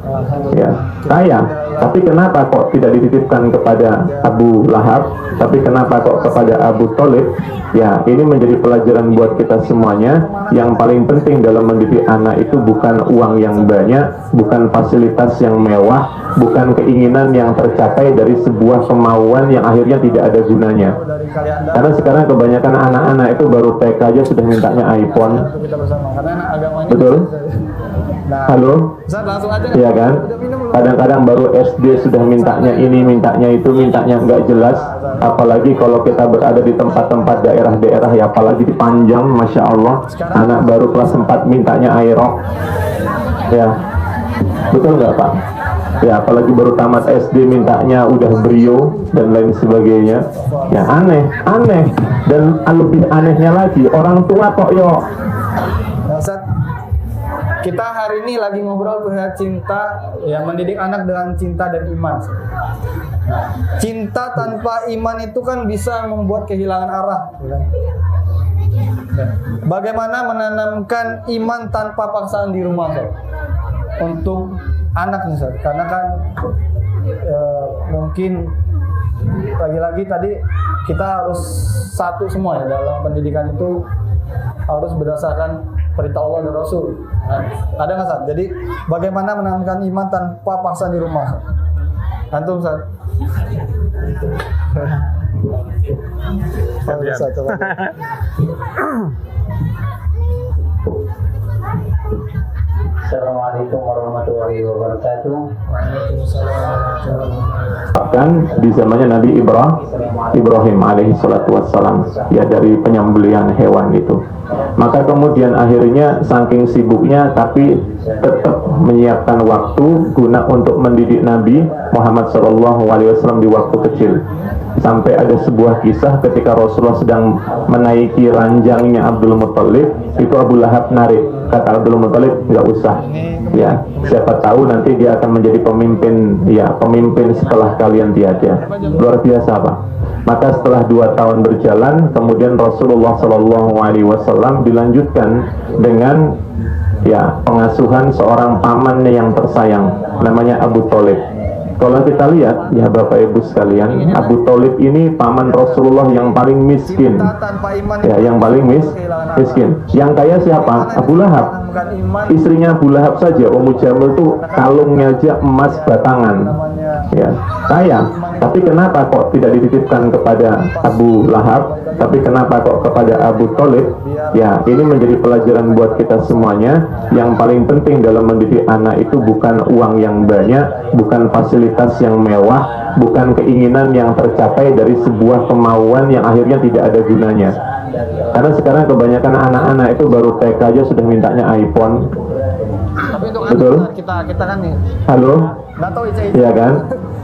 ya, kaya. Tapi kenapa kok tidak dititipkan kepada Abu Lahab, tapi kenapa kok kepada Abu Thalib? Ya, ini menjadi pelajaran buat kita semuanya. Yang paling penting dalam mendidik anak itu bukan uang yang banyak, bukan fasilitas yang mewah, bukan keinginan yang tercapai dari sebuah kemauan yang akhirnya tidak ada gunanya. Karena sekarang kebanyakan anak-anak itu baru TK aja sudah mintanya iPhone. Betul? Halo? Iya kan? Kadang-kadang baru SD sudah mintanya ini, mintanya itu, mintanya nggak jelas. Apalagi kalau kita berada di tempat-tempat daerah-daerah, ya, apalagi di Panjang, Masya Allah, anak baru kelas 4 mintanya aerok, ya, betul nggak Pak? Ya, apalagi baru tamat SD mintanya udah Brio dan lain sebagainya. Ya, aneh. Dan lebih anehnya lagi, orang tua kok yo. Ustaz, kita hari ini lagi ngobrol perihal cinta, ya, mendidik anak dengan cinta dan iman. Cinta tanpa iman itu kan bisa membuat kehilangan arah. Bagaimana menanamkan iman tanpa paksaan di rumah, Ustaz? Untuk anak, Ustaz, karena kan mungkin lagi-lagi tadi kita harus satu semua, ya, dalam pendidikan itu harus berdasarkan perintah Allah dan Rasul. Nah, ada nggak, Ustaz? Jadi bagaimana menanamkan iman tanpa paksaan di rumah, Ustaz? Antum, Ustaz? Ustaz, coba. Assalamualaikum warahmatullahi wabarakatuh. Bahkan di zamannya Nabi Ibrahim alaihi salatu wassalam, ya, dari penyembelihan hewan itu. Maka kemudian akhirnya saking sibuknya tapi tetap menyiapkan waktu guna untuk mendidik Nabi Muhammad SAW di waktu kecil. Sampai ada sebuah kisah ketika Rasulullah sedang menaiki ranjangnya Abdul Muttalib, itu Abu Lahab narik. Kata Abdul Muttalib, nggak usah, ya, siapa tahu nanti dia akan menjadi pemimpin, ya, pemimpin setelah kalian tiada. Luar biasa, Pak. Maka setelah 2 tahun berjalan, kemudian Rasulullah SAW dilanjutkan dengan, ya, pengasuhan seorang pamannya yang tersayang, namanya Abu Thalib. Kalau kita lihat, ya Bapak Ibu sekalian, Abu Thalib ini paman Rasulullah yang paling miskin, ya, yang paling miskin. Yang kaya siapa? Abu Lahab. Istrinya Abu Lahab saja, Ummu Jamil itu kalungnya aja emas batangan, ya, kaya. Tapi kenapa kok tidak dititipkan kepada Abu Lahab, tapi kenapa kok kepada Abu Thalib? Ya, ini menjadi pelajaran buat kita semuanya. Yang paling penting dalam mendidik anak itu bukan uang yang banyak, bukan fasilitas yang mewah, bukan keinginan yang tercapai dari sebuah kemauan yang akhirnya tidak ada gunanya. Karena sekarang kebanyakan anak-anak itu baru TK aja sudah mintanya iPhone. Tapi untuk betul? Kita kan nih. Halo? Nggak tahu iya kan?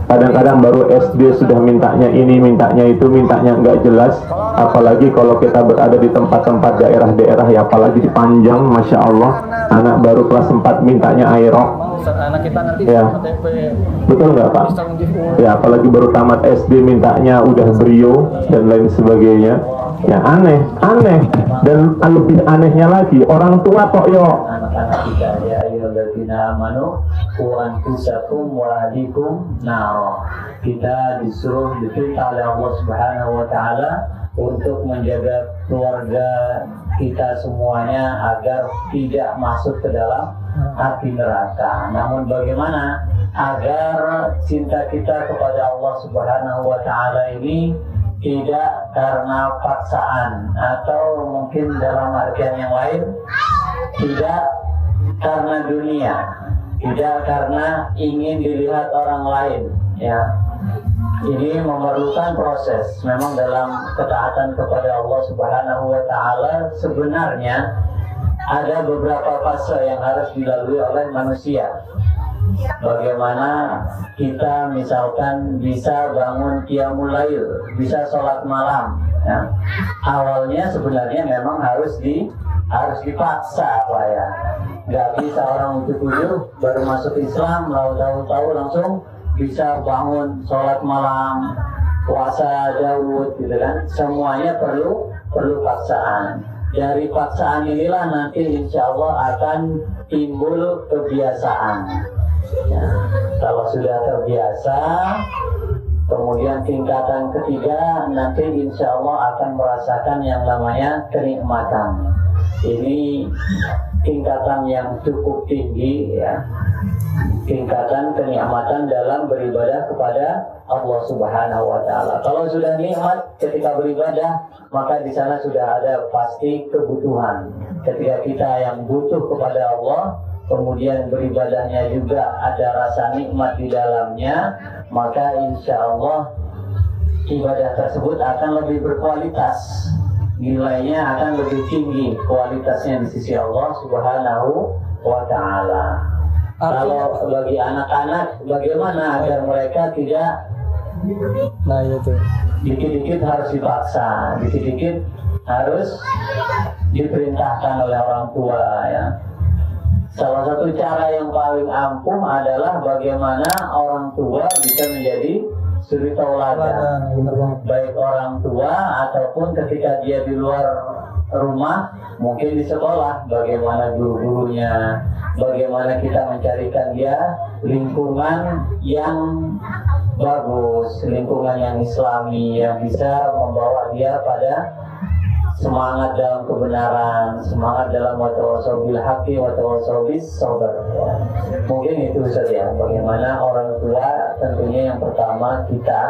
Kadang-kadang baru SD sudah mintanya ini, mintanya itu, mintanya nggak jelas. Apalagi kalau kita berada di tempat-tempat daerah-daerah, ya, apalagi di Panjang, Masya Allah, anak baru kelas 4 mintanya aerok. Anak kita nanti, ya, betul nggak Pak? Ya, apalagi baru tamat SD mintanya udah Brio dan lain sebagainya. Ya, aneh. Dan lebih anehnya lagi, orang tua kok yo. Anak-anak kita, ya ayyuhalladzina amanu qu anfusakum wa ahlikum nar. Kita disuruh diperintah oleh Allah Subhanahu wa taala untuk menjaga keluarga kita semuanya agar tidak masuk ke dalam api neraka. Namun bagaimana agar cinta kita kepada Allah Subhanahu wa Ta'ala ini tidak karena paksaan, atau mungkin dalam artian yang lain tidak karena dunia, tidak karena ingin dilihat orang lain, ya. Ini memerlukan proses. Memang dalam ketaatan kepada Allah Subhanahu wa Ta'ala sebenarnya ada beberapa fase yang harus dilalui oleh manusia. Bagaimana kita misalkan bisa bangun qiyamul lail, bisa sholat malam, ya. Awalnya sebenarnya memang harus dipaksa, Pak, ya. Nggak bisa orang ujuk-ujuk baru masuk Islam lalu tahu-tahu langsung bisa bangun sholat malam, puasa Daud, gitu kan. Semuanya perlu paksaan. Dari paksaan inilah nanti insya Allah akan timbul kebiasaan, ya. Kalau sudah terbiasa, kemudian tingkatan ketiga nanti insya Allah akan merasakan yang namanya kenikmatan. Ini tingkatan yang cukup tinggi, ya. Tingkatan kenikmatan dalam beribadah kepada Allah Subhanahu wa Ta'ala. Kalau sudah nikmat ketika beribadah, maka di sana sudah ada pasti kebutuhan. Ketika kita yang butuh kepada Allah, kemudian beribadahnya juga ada rasa nikmat di dalamnya, maka insya Allah ibadah tersebut akan lebih berkualitas. Nilainya akan lebih tinggi kualitasnya di sisi Allah Subhanahu wa Ta'ala. Kalau bagi anak-anak, bagaimana agar mereka tidak dikit-dikit harus dipaksa, dikit-dikit harus diperintahkan oleh orang tua, ya. Salah satu cara yang paling ampuh adalah bagaimana orang tua bisa menjadi suri tauladan, baik orang tua ataupun ketika dia di luar rumah, mungkin di sekolah, bagaimana guru-gurunya, bagaimana kita mencarikan dia lingkungan yang bagus, lingkungan yang islami, yang bisa membawa dia pada semangat dalam kebenaran, semangat dalam watawassaw bil haqqi watawassaw bis sabr. Mungkin itu saja bagaimana orang tua, tentunya yang pertama kita,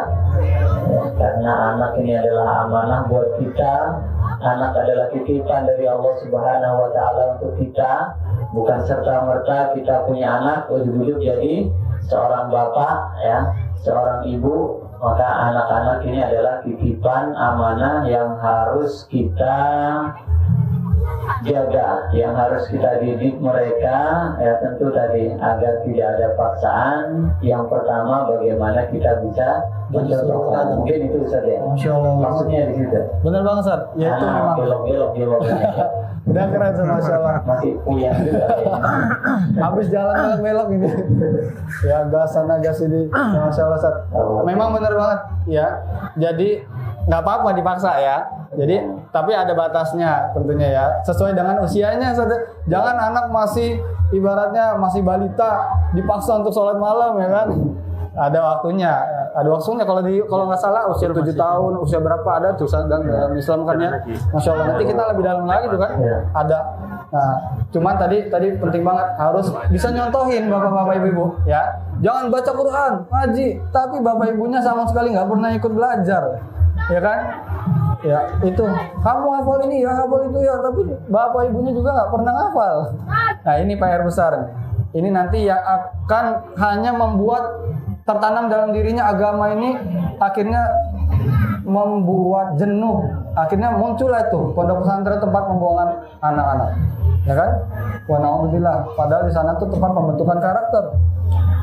karena anak ini adalah amanah buat kita. Anak adalah titipan dari Allah Subhanahu wa Ta'ala untuk kita, bukan serta-merta kita punya anak ujug-ujug jadi seorang bapak, ya, seorang ibu. Maka anak-anak ini adalah titipan amanah yang harus kita jaga, yang harus kita didik mereka, ya, tentu tadi agar tidak ada paksaan. Yang pertama bagaimana kita bisa mencontohkan, mungkin itu saja. Maksudnya di situ. Benar banget, Ustaz. Ya itu memang. Belok-belok. Udah keren, Masya Allah. Masih puyeng juga. Habis jalan belok ini. Ya gas sana gas ini. Masya Allah, Ustaz. Memang benar banget, ya. Jadi nggak apa-apa dipaksa, ya. Jadi tapi ada batasnya tentunya, ya. Sesuai dengan usianya, Ustaz. Jangan anak masih ibaratnya masih balita dipaksa untuk sholat malam, ya kan. Ada waktunya kalau nggak salah usia 7 tahun, usia berapa ada tuh dan dalam Islam kan, ya. Masya Allah, nanti kita lebih dalam lagi tuh kan, ada. Nah, cuman tadi penting banget harus bisa nyontohin bapak-bapak ibu-ibu, ya. Jangan baca Quran, ngaji, tapi bapak ibunya sama sekali nggak pernah ikut belajar, ya kan? Ya itu, kamu hafal ini ya, hafal itu ya, tapi bapak ibunya juga nggak pernah hafal. Nah ini PR besar. Ini nanti yang akan hanya membuat tertanam dalam dirinya agama ini, akhirnya membuat jenuh, akhirnya muncullah itu pondok pesantren tempat pembuangan anak-anak, ya kan? Wa na'udzubillah, padahal di sana tuh tempat pembentukan karakter.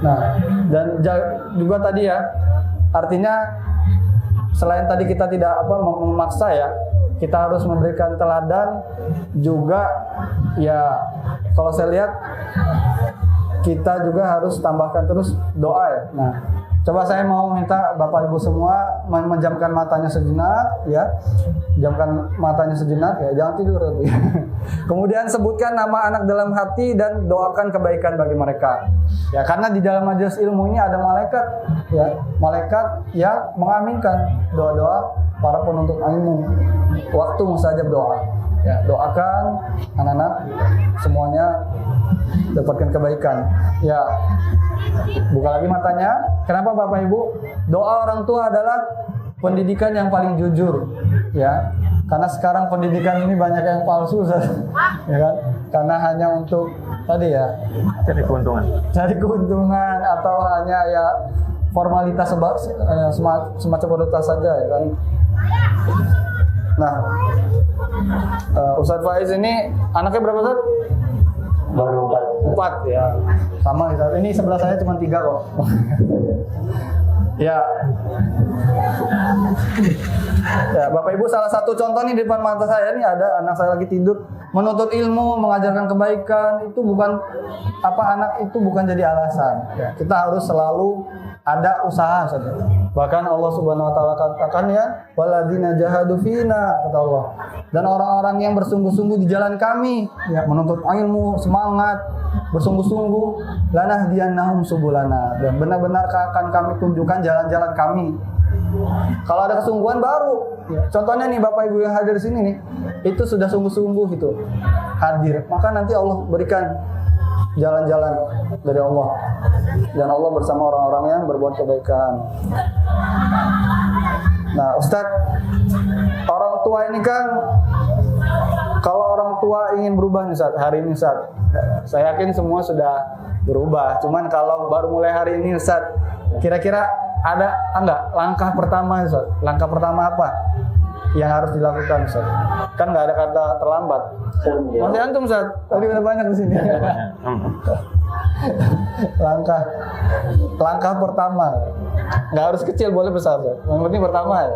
Nah, dan juga tadi, ya, artinya selain tadi kita tidak memaksa, ya, kita harus memberikan teladan juga, ya. Kalau saya lihat kita juga harus tambahkan terus doa ya. Nah, coba saya mau minta Bapak Ibu semua menjamkan matanya sejenak ya. Jamkan matanya sejenak ya, jangan tidur tapi. Kemudian sebutkan nama anak dalam hati dan doakan kebaikan bagi mereka. Ya, karena di dalam majelis ilmu ini ada malaikat ya, malaikat yang mengaminkan doa-doa para penuntut ilmu. Waktu mustajab doa. Ya, doakan anak-anak semuanya dapatkan kebaikan. Ya, buka lagi matanya. Kenapa Bapak Ibu? Doa orang tua adalah pendidikan yang paling jujur, ya. Karena sekarang pendidikan ini banyak yang palsu, ya kan? Karena hanya untuk tadi ya, Cari keuntungan atau hanya ya formalitas semacam formalitas saja, ya kan? Nah, Ustadz Faiz ini anaknya berapa, Ustadz? Baru 4 ya, sama Ustadz. Ini sebelah saya cuma 3 kok. Ya. Ya, Bapak Ibu, salah satu contoh nih di depan mata saya nih, ada anak saya lagi tidur, menuntut ilmu, mengajarkan kebaikan. Itu bukan anak itu bukan jadi alasan. Ya, kita harus selalu ada usaha saja. Bahkan Allah Subhanahu wa taala katakan ya, walladzina jahadu fina, kata Allah. Dan orang-orang yang bersungguh-sungguh di jalan kami, ya, menuntut ilmu, semangat, bersungguh-sungguh, lanahdiyannahum subulana, dan benar-benar akan kami tunjukkan jalan-jalan kami. Kalau ada kesungguhan baru, ya. Contohnya nih Bapak Ibu yang hadir di sini nih, itu sudah sungguh-sungguh gitu hadir, maka nanti Allah berikan jalan-jalan dari Allah, dan Allah bersama orang-orang yang berbuat kebaikan. Nah, Ustadz, orang tua ini kan, kalau orang tua ingin berubah nih Ustadz, hari ini Ustadz, saya yakin semua sudah berubah. Cuman kalau baru mulai hari ini Ustadz, kira-kira ada enggak langkah pertama Ustadz? Langkah pertama apa yang harus dilakukan Ustadz? Kan nggak ada kata terlambat. Masih antum Ustadz, tadi udah banyak di sini. Langkah pertama, nggak harus kecil, boleh besar Ustadz. Yang penting pertama ya.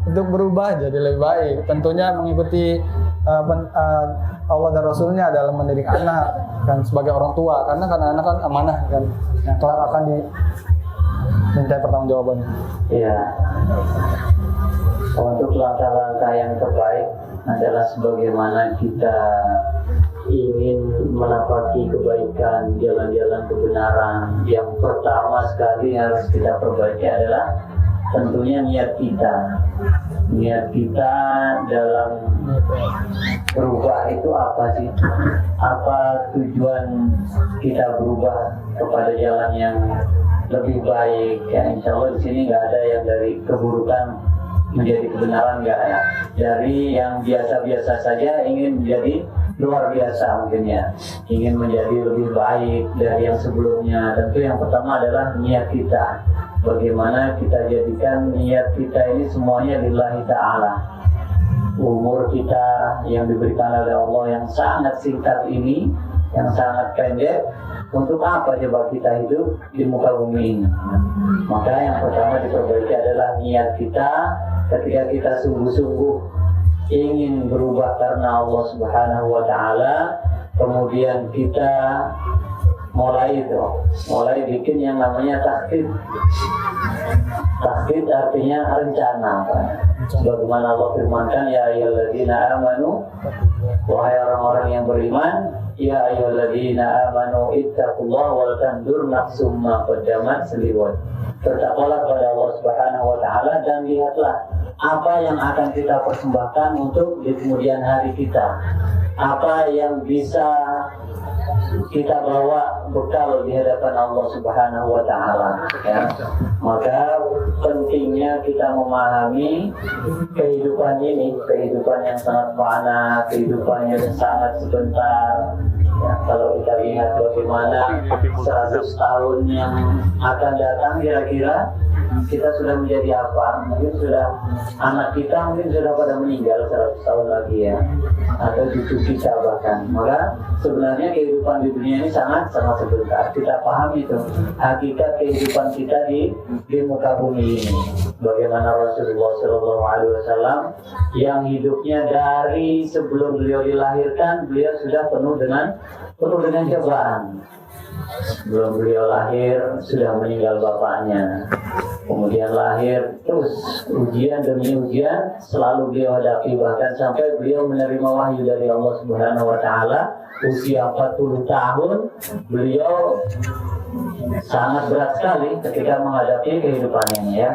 Untuk berubah jadi lebih baik. Tentunya mengikuti Allah dan Rasulnya dalam mendidik anak kan, sebagai orang tua, karena anak kan amanah kan, yang kelak akan diminta pertanggungjawabannya. Iya. Untuk langkah-langkah yang terbaik adalah sebagaimana kita ingin menapaki kebaikan, jalan-jalan kebenaran. Yang pertama sekali harus kita perbaiki adalah tentunya niat kita. Niat kita dalam berubah itu apa sih? Apa tujuan kita berubah kepada jalan yang lebih baik? Ya, insya Allah di sini nggak ada yang dari keburukan menjadi kebenaran, nggak ya. Dari yang biasa-biasa saja ingin menjadi luar biasa mungkin ya, ingin menjadi lebih baik dari yang sebelumnya. Tentu yang pertama adalah niat kita. Bagaimana kita jadikan niat kita ini semuanya lillahi ta'ala. Umur kita yang diberikan oleh Allah yang sangat singkat ini, yang sangat pendek, untuk apa coba kita hidup di muka bumi ini? Maka yang pertama diperbaiki adalah niat kita. Ketika kita sungguh-sungguh ingin berubah karena Allah Subhanahu wa taala, kemudian kita mulai bikin yang namanya takhid. Takhid artinya rencana. Sebagaimana Allah firmankan, ya ayyuhalladzina amanu, wahai orang-orang yang beriman, ya ayyuhalladzina amanu ittaqullaha wal tandur nafsum ma qaddamat liwad. Bertakwalah kepada Allah Subhanahu wa taala dan lihatlah apa yang akan kita persembahkan untuk di kemudian hari kita. Apa yang bisa kita bawa bekal di hadapan Allah Subhanahu wa taala, ya. Maka pentingnya kita memahami kehidupan ini, kehidupan yang sangat fana, kehidupan yang sangat sebentar. Ya, kalau kita lihat bagaimana 100 tahun yang akan datang, kira-kira kita sudah menjadi apa? Mungkin sudah anak kita mungkin sudah pada meninggal 100 tahun lagi ya, atau cucu kita bahkan. Maka sebenarnya kehidupan di dunia ini sangat sebentar. Kita pahami itu hakikat kehidupan kita di muka bumi ini. Bagaimana Rasulullah SAW yang hidupnya dari sebelum beliau dilahirkan, beliau sudah penuh dengan penuh dengan cobaan. Sebelum beliau lahir sudah meninggal bapaknya, kemudian lahir terus ujian demi ujian selalu beliau hadapi, bahkan sampai beliau menerima wahyu dari Allah Subhanahu wa Ta'ala usia 40 tahun. Beliau sangat berat sekali ketika menghadapi kehidupan ini ya.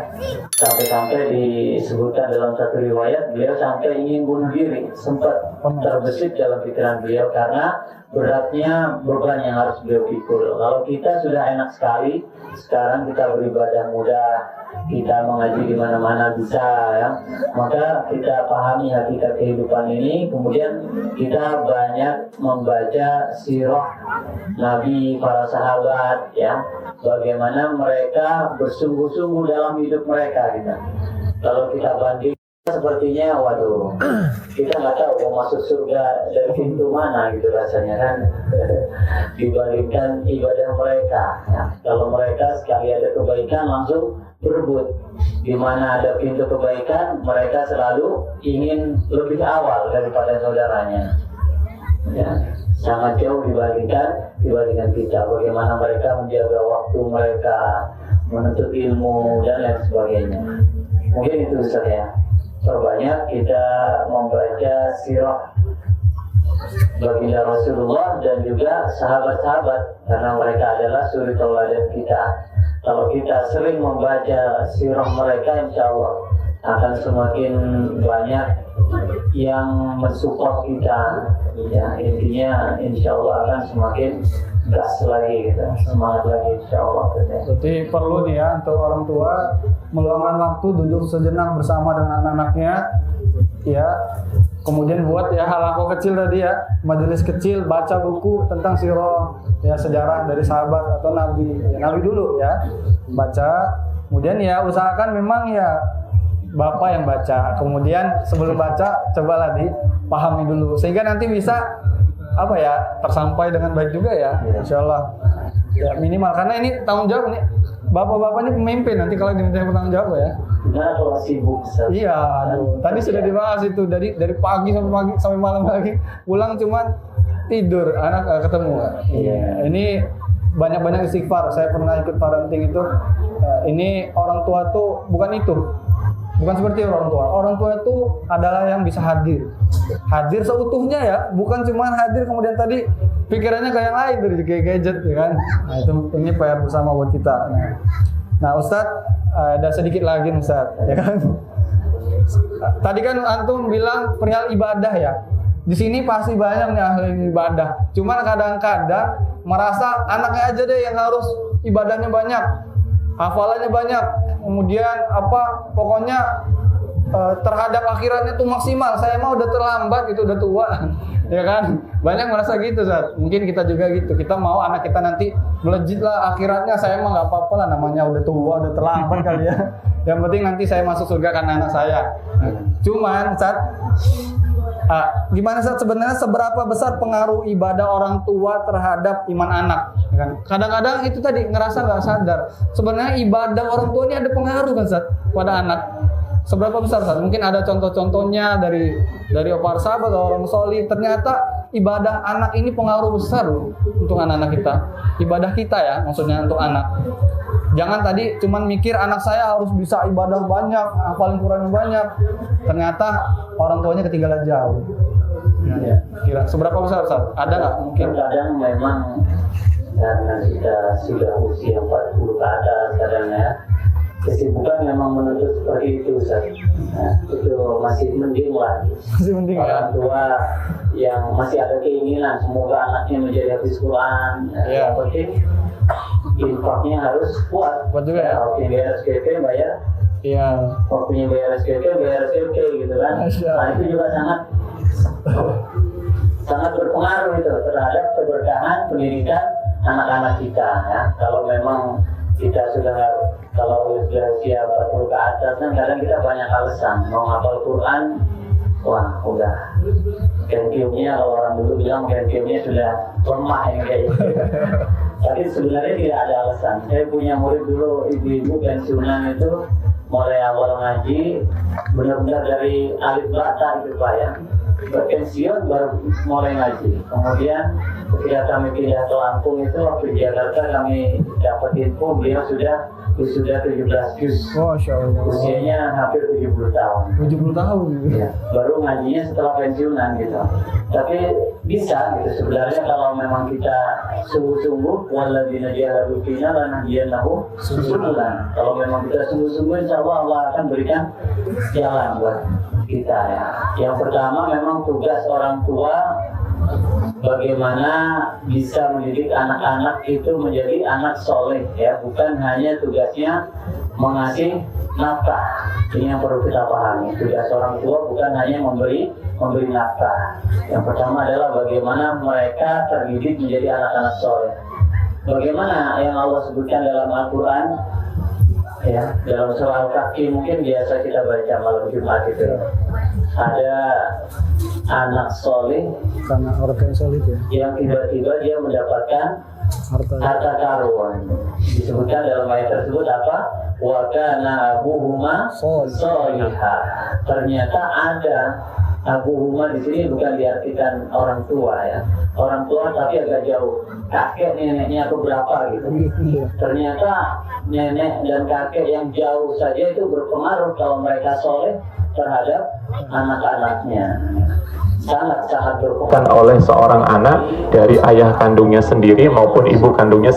Sampai-sampai disebutkan dalam satu riwayat beliau sampai ingin bunuh diri, sempat terbesit dalam pikiran beliau karena beratnya beban yang harus beliau pikul. Kalau kita sudah enak sekali, sekarang kita beribadah mudah, kita mengaji di mana-mana bisa ya. Maka kita pahami hakikat kehidupan ini, kemudian kita banyak membaca sirah Nabi, para sahabat ya, bagaimana mereka bersungguh-sungguh dalam hidup mereka gitu. Kalau kita banding sepertinya waduh, kita nggak tahu mau masuk surga dari pintu mana gitu rasanya kan, dibandingkan ibadah mereka ya. Kalau mereka sekali ada kebaikan langsung berebut, di mana ada pintu kebaikan mereka selalu ingin lebih awal daripada saudaranya ya. Sangat jauh dibandingkan kita, bagaimana mereka menjaga waktu mereka, menuntut ilmu dan lain sebagainya. Mungkin itu saja. Perbanyak kita membaca sirah baginda Rasulullah dan juga sahabat-sahabat, karena mereka adalah suri tauladan kita. Kalau kita sering membaca sirah mereka, insya Allah akan semakin banyak yang mensupport kita ya. Intinya insya Allah akan semakin gas lagi gitu, semangat lagi insya Allah. Berarti perlu nih ya untuk orang tua meluangkan waktu duduk sejenak bersama dengan anak-anaknya ya, kemudian buat ya halaqah kecil tadi ya, majelis kecil, baca buku tentang sirah ya, sejarah dari sahabat atau nabi ya, nabi dulu ya, baca. Kemudian ya usahakan memang ya bapak yang baca, kemudian sebelum baca cobalah dipahami dulu sehingga nanti bisa apa ya, tersampai dengan baik juga ya, insya Allah ya, minimal. Karena ini tanggung jawab nih, bapak-bapak ini pemimpin nanti kalau diminta bertanggung jawab ya. Nah, kalau sibuk iya, aduh, tadi sudah dibahas itu dari pagi sampai malam lagi, pulang cuman tidur, anak ketemu. Iya, ini banyak-banyak istighfar. Saya pernah ikut parenting itu, ini orang tua tuh bukan seperti orang tua. Orang tua itu adalah yang bisa hadir seutuhnya ya, bukan cuma hadir kemudian tadi pikirannya kayak yang lain dari kayak gadget ya kan. Nah itu ini PR bersama buat kita. Nah Ustadz, ada sedikit lagi Ustadz ya kan. Tadi kan antum bilang perihal ibadah ya. Di sini pasti banyak nih ahli ibadah. Cuman kadang-kadang merasa anaknya aja deh yang harus ibadahnya banyak, hafalannya banyak, kemudian pokoknya terhadap akhiratnya tuh maksimal. Saya mah udah terlambat gitu, udah tua ya kan, banyak merasa gitu Zat. Mungkin kita juga gitu, kita mau anak kita nanti melejit lah akhiratnya. Saya mah nggak apa-apa lah, namanya udah tua, udah terlambat kali ya. Yang penting nanti saya masuk surga karena anak saya. Cuman Zat, gimana Zat sebenarnya seberapa besar pengaruh ibadah orang tua terhadap iman anak ya kan? Kadang-kadang itu tadi ngerasa nggak sadar sebenarnya ibadah orang tua ini ada pengaruh kan Zat pada anak. Seberapa besar Zat? Mungkin ada contoh-contohnya dari para sahabat atau orang solih. Ternyata ibadah anak ini pengaruh besar untuk anak-anak kita. Ibadah kita ya, maksudnya untuk anak. Jangan tadi cuman mikir anak saya harus bisa ibadah banyak, hafalin Quran banyak. Ternyata orang tuanya ketinggalan jauh. Ya. Kira seberapa besar Zat? Ada nggak mungkin? Kadang memang karena kita sudah usia 40 ke atas kadang ya, kesibukan memang menuntut seperti itu Ustaz. Nah, itu masih mending lah. Masih mending orang tua yang masih ada keinginan semoga anaknya menjadi hafiz Quran. Ya. Yang penting infaknya harus kuat. Kuat juga ya. Waktunya bayar SPP bayar. Iya. Waktunya bayar SPP gitu kan. Nah itu juga sangat berpengaruh itu terhadap keberkahan pendidikan anak-anak kita ya. Kalau memang kita kalau sudah usia 40 ke atas kan kadang kita banyak alasan mau hafal Quran, wah udah Kentiumnya, kalau orang dulu bilang kentiumnya sudah lemah yang kayak gitu. Tapi sebenarnya tidak ada alasan. Saya punya murid dulu, ibu-ibu pensiunan itu mulai awal ngaji benar-benar dari alif bata itu Pak ya. pensiun baru mulai ngaji. Kemudian ketika kami pindah ke Lampung itu waktu di Jakarta kami dapat info beliau sudah 17 juz. Masya Allah. Usianya hampir 70 tahun. 70 tahun. Ya, baru ngajinya setelah pensiunan gitu. Tapi bisa gitu sebenarnya kalau memang kita sungguh-sungguh walladzina jahadu fina lanahdiyannahum subulan. Kalau memang kita sungguh-sungguh insyaallah Allah akan berikan jalan buat kita ya. Yang pertama memang tugas orang tua bagaimana bisa mendidik anak-anak itu menjadi anak soleh ya, bukan hanya tugasnya mengasih nafkah. Ini yang perlu kita pahami. Tugas orang tua bukan hanya memberi nafkah. Yang pertama adalah bagaimana mereka terdidik menjadi anak-anak soleh. Bagaimana yang Allah sebutkan dalam Al-Quran ya, dalam surah Al-Kahfi mungkin biasa kita baca malam Jumat itu. Ada anak soleh Karena orang yang solid ya. yang tiba-tiba dia mendapatkan harta karun. Disebutkan dalam ayat tersebut apa? Wa kana abuhuma sholiha. Ternyata ada abuhuma di sini bukan diartikan orang tua ya. Orang tua tapi agak jauh. Kakek neneknya atau berapa gitu. Ternyata nenek dan kakek yang jauh saja itu berpengaruh kalau mereka soleh terhadap anak-anaknya. Sangat berpengaruh oleh seorang anak dari ayah kandungnya sendiri maupun ibu kandungnya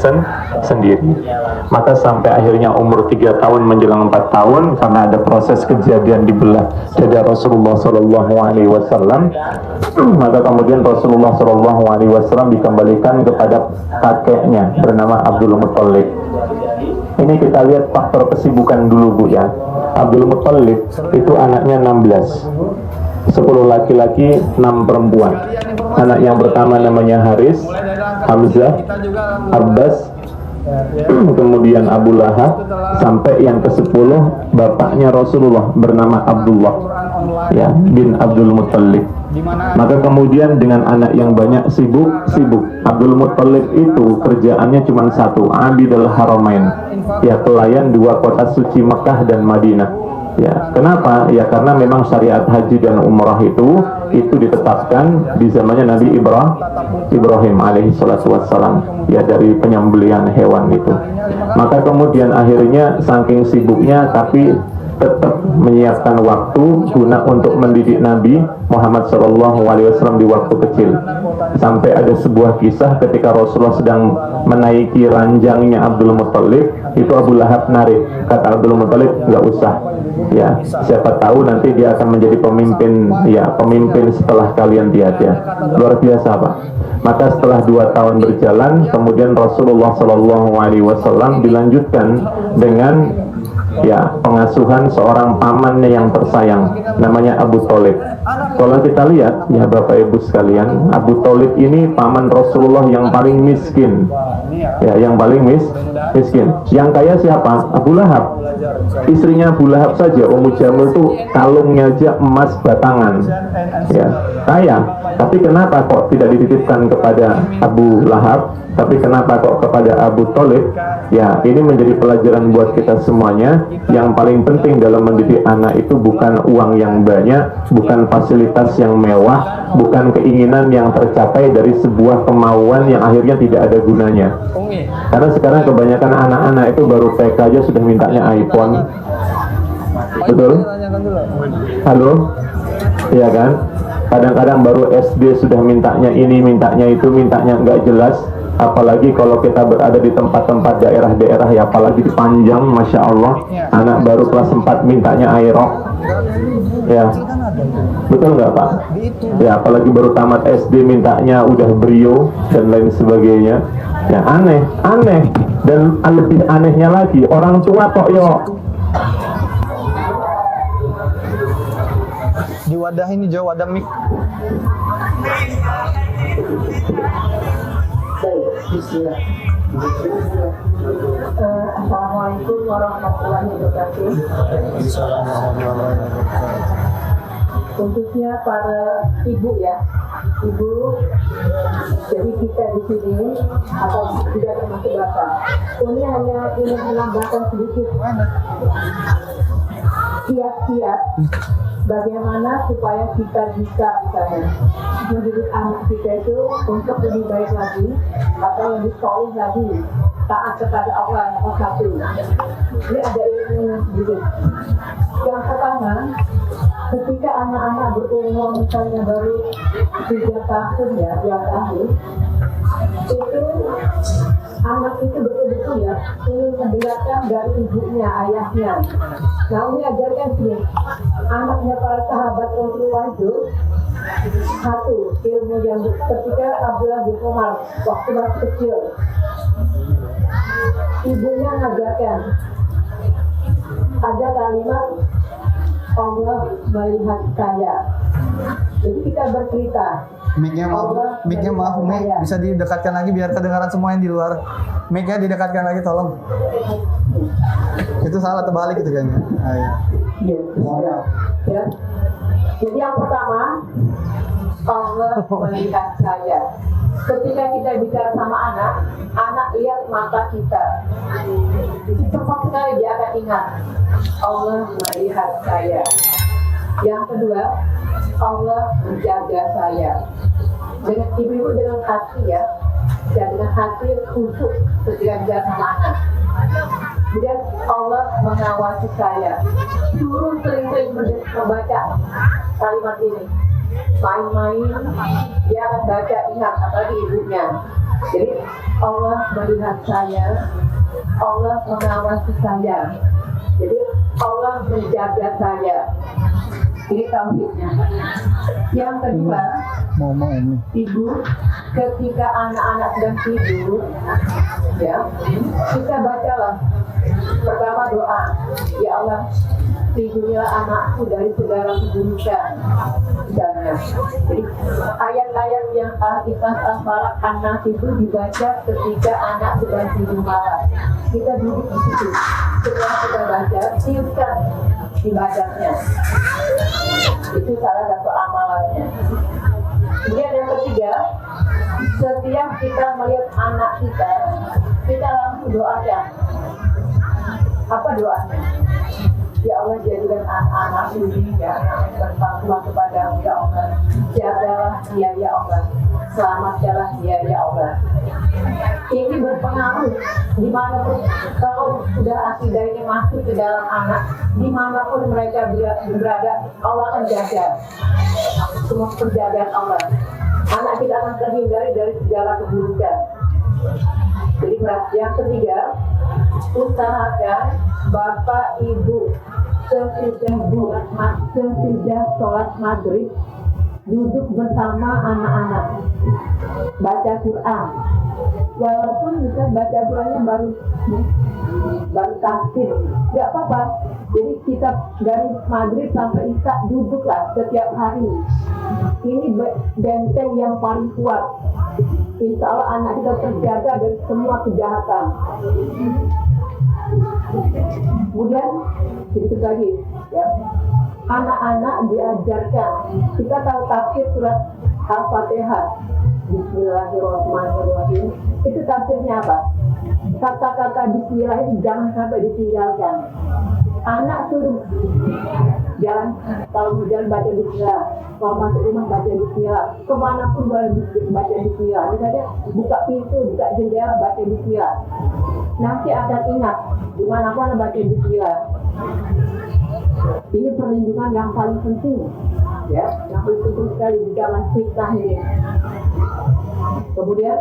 sendiri. Maka sampai akhirnya umur 3 tahun menjelang 4 tahun karena ada proses kejadian di belah dada Rasulullah SAW, maka kemudian Rasulullah SAW dikembalikan kepada kakeknya bernama Abdul Muttalib. Ini kita lihat faktor kesibukan dulu Bu ya. Abdul Muttalib itu anaknya 16. 10 laki-laki, 6 perempuan. Anak yang pertama namanya Haris, Hamzah, Abbas, kemudian Abu Lahab, sampai yang ke-10 bapaknya Rasulullah bernama Abdullah ya, bin Abdul Muttalib. Maka kemudian dengan anak yang banyak sibuk. Abdul Muttalib itu kerjaannya cuma satu, Abidul Haramain ya, pelayan 2 kota suci Mekah dan Madinah. Ya, kenapa? Ya karena memang syariat haji dan umrah itu ditetapkan di zamannya Nabi Ibrahim alaihi salatu wassalam ya, dari penyembelihan hewan itu. Maka kemudian akhirnya saking sibuknya tapi tetap menyiapkan waktu guna untuk mendidik Nabi Muhammad SAW di waktu kecil. Sampai ada sebuah kisah ketika Rasulullah sedang menaiki ranjangnya Abdul Muttalib, itu Abu Lahab narik. Kata Abdul Muttalib, nggak usah ya, siapa tahu nanti dia akan menjadi pemimpin ya, pemimpin setelah kalian tiada. Luar biasa Pak. Maka setelah 2 tahun berjalan, kemudian Rasulullah SAW dilanjutkan dengan ya pengasuhan seorang pamannya yang tersayang namanya Abu Thalib. Kalau kita lihat ya Bapak Ibu sekalian, Abu Thalib ini paman Rasulullah yang paling miskin ya, yang paling miskin. Yang kaya siapa? Abu Lahab. Istrinya Abu Lahab saja, Ummu Jamil itu kalungnya aja emas batangan ya, kaya. Tapi kenapa kok tidak dititipkan kepada Abu Lahab, tapi kenapa kok kepada Abu Thalib? Ya, ini menjadi pelajaran buat kita semuanya. Yang paling penting dalam mendidik anak itu bukan uang yang banyak, bukan fasilitas yang mewah, bukan keinginan yang tercapai dari sebuah kemauan yang akhirnya tidak ada gunanya. Karena sekarang kebanyakan anak-anak itu baru TK aja sudah mintanya iPhone. Betul? Halo? Iya kan? Kadang-kadang baru SD sudah mintanya ini, mintanya itu, mintanya nggak jelas. Apalagi kalau kita berada di tempat-tempat daerah-daerah ya, apalagi di Panjang, Masya Allah, anak baru kelas 4 mintanya aerok ya, betul nggak Pak? Ya, apalagi baru tamat SD mintanya udah Brio dan lain sebagainya ya, aneh. Dan lebih anehnya lagi, orang tua kok yo Di wadah ini jauh, wadah mic. Assalamualaikum warahmatullahi wabarakatuh. Khususnya para ibu ya, ibu. Jadi kita di sini atau tidak termasuk bapak. Ini hanya ingin menambahkan sedikit kiat-kiat bagaimana supaya kita bisa misalnya mendidik anak kita itu untuk lebih baik lagi atau lebih solid lagi, taat kepada Allah yang satu. Ini ada ilmunya sendiri. Yang pertama, ketika anak-anak berumur misalnya baru 3 tahun ya, 2 tahun, itu anak itu betul-betul ya ingin mendengarkan dari ibunya, ayahnya. Nah, ini ajarkan sini, anaknya para sahabat Rasulullah itu satu ilmu yang ketika Abdullah bin Umar waktu masih kecil, ibunya ngajarkan ada kalimat Allah melihat saya. Jadi kita bercerita. Mic-nya maaf, Umi, bisa didekatkan lagi biar kedengaran semua yang di luar. Mic-nya didekatkan lagi, tolong. Itu salah terbalik itu kayaknya. Iya. Ya. Jadi yang pertama, Allah melihat saya. Ketika kita bicara sama anak lihat mata kita. Itu cepat sekali dia akan ingat. Allah melihat saya. Yang kedua, Allah menjaga saya. Dengan ibu dengan hati ya, dan dengan hati khusyuk ketika bicara sama anak. Kemudian Allah mengawasi saya. Suruh sering-sering membaca kalimat ini. Main-main, dia akan baca, ingat apalagi ibunya. Jadi Allah melihat saya, Allah mengawasi saya. Jadi Allah menjaga saya. Ini tauhidnya. Yang kedua, ibu ketika anak-anak sedang tidur, ya kita bacalah pertama doa, ya Allah lindungilah anakku dari segala keburukan. Misalnya, jadi ayat-ayat yang Al-Ikhlas, Al-Falaq, An-Nas itu dibaca ketika anak sedang tidur malam. Kita duduk di situ. Setelah kita baca, tiupkan di badannya. Itu salah satu amalannya. Kemudian yang ketiga, setiap kita melihat anak kita langsung doakan. Apa doanya? Ya Allah, jadikan anak-anak ini ya yang bertakwa kepadamu ya Allah. Jagalah dia ya Allah. Selamatkanlah dia ya Allah. Ini berpengaruh dimanapun. Kalau sudah akidah ini masuk ke dalam anak, dimanapun mereka berada, Allah akan jaga. Semua penjagaan Allah. Anak kita akan terhindari dari segala keburukan. Jadi yang ketiga, usahakan Bapak Ibu sesudah sholat maghrib duduk bersama anak-anak baca Quran. Walaupun bisa baca Qurannya baru tafsir, nggak apa-apa. Jadi kita dari maghrib sampai isya duduklah setiap hari. Ini benteng yang paling kuat. Insya Allah anak kita terjaga dari semua kejahatan. Kemudian sedikit lagi, ya, anak-anak diajarkan. Kita tahu tafsir surat Al-Fatihah. Bismillahirrahmanirrahim. Itu tafsirnya apa? Kata-kata Bismillah itu jangan sampai ditinggalkan. Anak suruh jalan, kalau berjalan baca Bismillah, kalau masuk rumah baca Bismillah, kemanapun boleh baca Bismillah. Misalnya buka pintu, buka jendela baca Bismillah. Nanti akan ingat dimanapun baca Bismillah. Ini perlindungan yang paling penting, ya, yang paling penting sekali di zaman fitnah ini. Kemudian,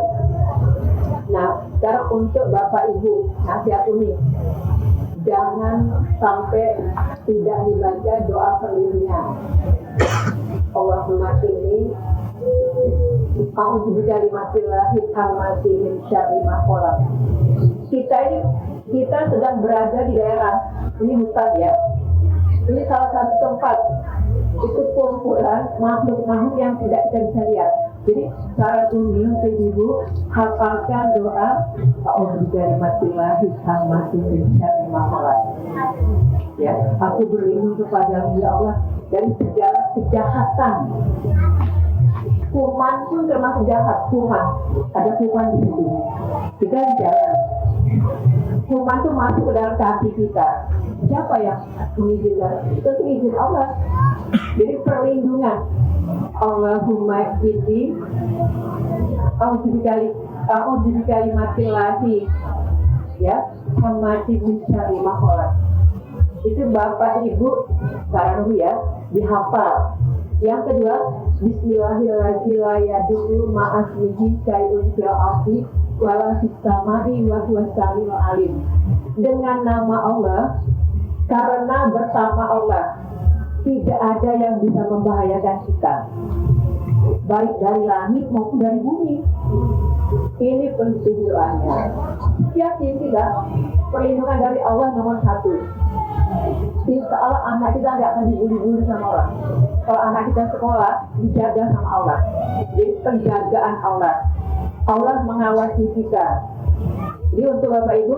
nah, sekarang untuk Bapak Ibu nasihat ini, jangan sampai tidak dibaca doa perlindungan. Allahumma inni a'udzu bikalimatillahi tammati min syarri ma khalaq. Kita sedang berada di daerah ini, hutan ya. Ini salah satu tempat itu kumpulan makhluk-makhluk yang tidak kita bisa lihat. Jadi cara untuk ibu hafalkan doa a'udzu bikalimatillahi tammati min syarri ma khalaq. Ya, aku berlindung kepadamu ya Allah dari segala kejahatan. Kuman pun termasuk jahat, kuman. Ada kuman di situ. Kita jalan. kuman itu masuk ke dalam kaki kita. Siapa yang mengizinkan? Itu izin Allah. Jadi perlindungan. Allahumma inni a'udzu bikalimatillahi ya hamati min syarri ma khalaq. Itu Bapak Ibu saran ya, dihafal. Yang kedua, bismillahirrahmanirrahim ma'asmihi syai'un fil ardi wala fis samai wa huwas samiul alim. Dengan nama Allah, karena bersama Allah tidak ada yang bisa membahayakan kita, baik dari langit maupun dari bumi. Ini penting doanya. Yakin tidak? Perlindungan dari Allah nomor 1. Insya Allah anak kita tidak akan dibuli-buli sama orang. Kalau anak kita sekolah, dijaga sama Allah. Jadi penjagaan Allah. Allah mengawasi kita. Jadi untuk Bapak Ibu,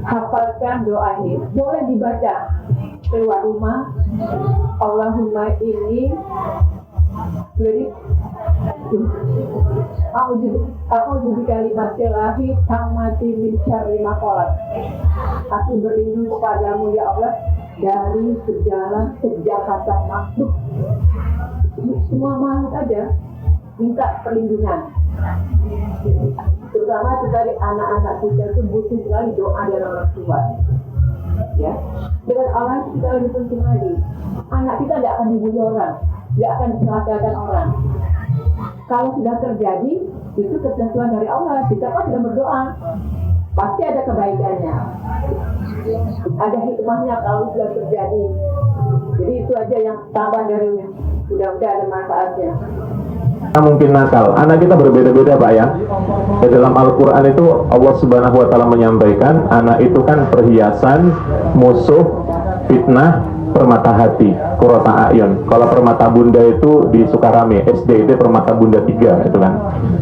hafalkan doa ini. Boleh dibaca keluar rumah. Allahumma inni A'udzu bikalimatillahi tammati min syarri ma khalaq. Aku berlindung kepadamu ya Allah dari segala kejahatan makhluk. Semua makhluk aja minta perlindungan. Terutama dari anak-anak kita itu butuh sekali doa dari orang tua. Ya, dengan Allah kita lebih penting lagi. Anak kita tidak akan dibully orang, tidak akan dicelakakan orang. Kalau sudah terjadi, itu ketentuan dari Allah. Kita kan sudah berdoa, pasti ada kebaikannya, ada hikmahnya kalau sudah terjadi. Jadi itu aja yang tambah dari mudah-mudahan ada manfaatnya. Mungkin nakal, anak kita berbeda-beda Pak ya. Dalam Al-Quran itu Allah Subhanahu Wa Taala menyampaikan anak itu kan perhiasan, musuh, fitnah, permata hati, qurrata a'yun. Kalau permata bunda itu di Sukarame, SD itu permata bunda 3 itu kan.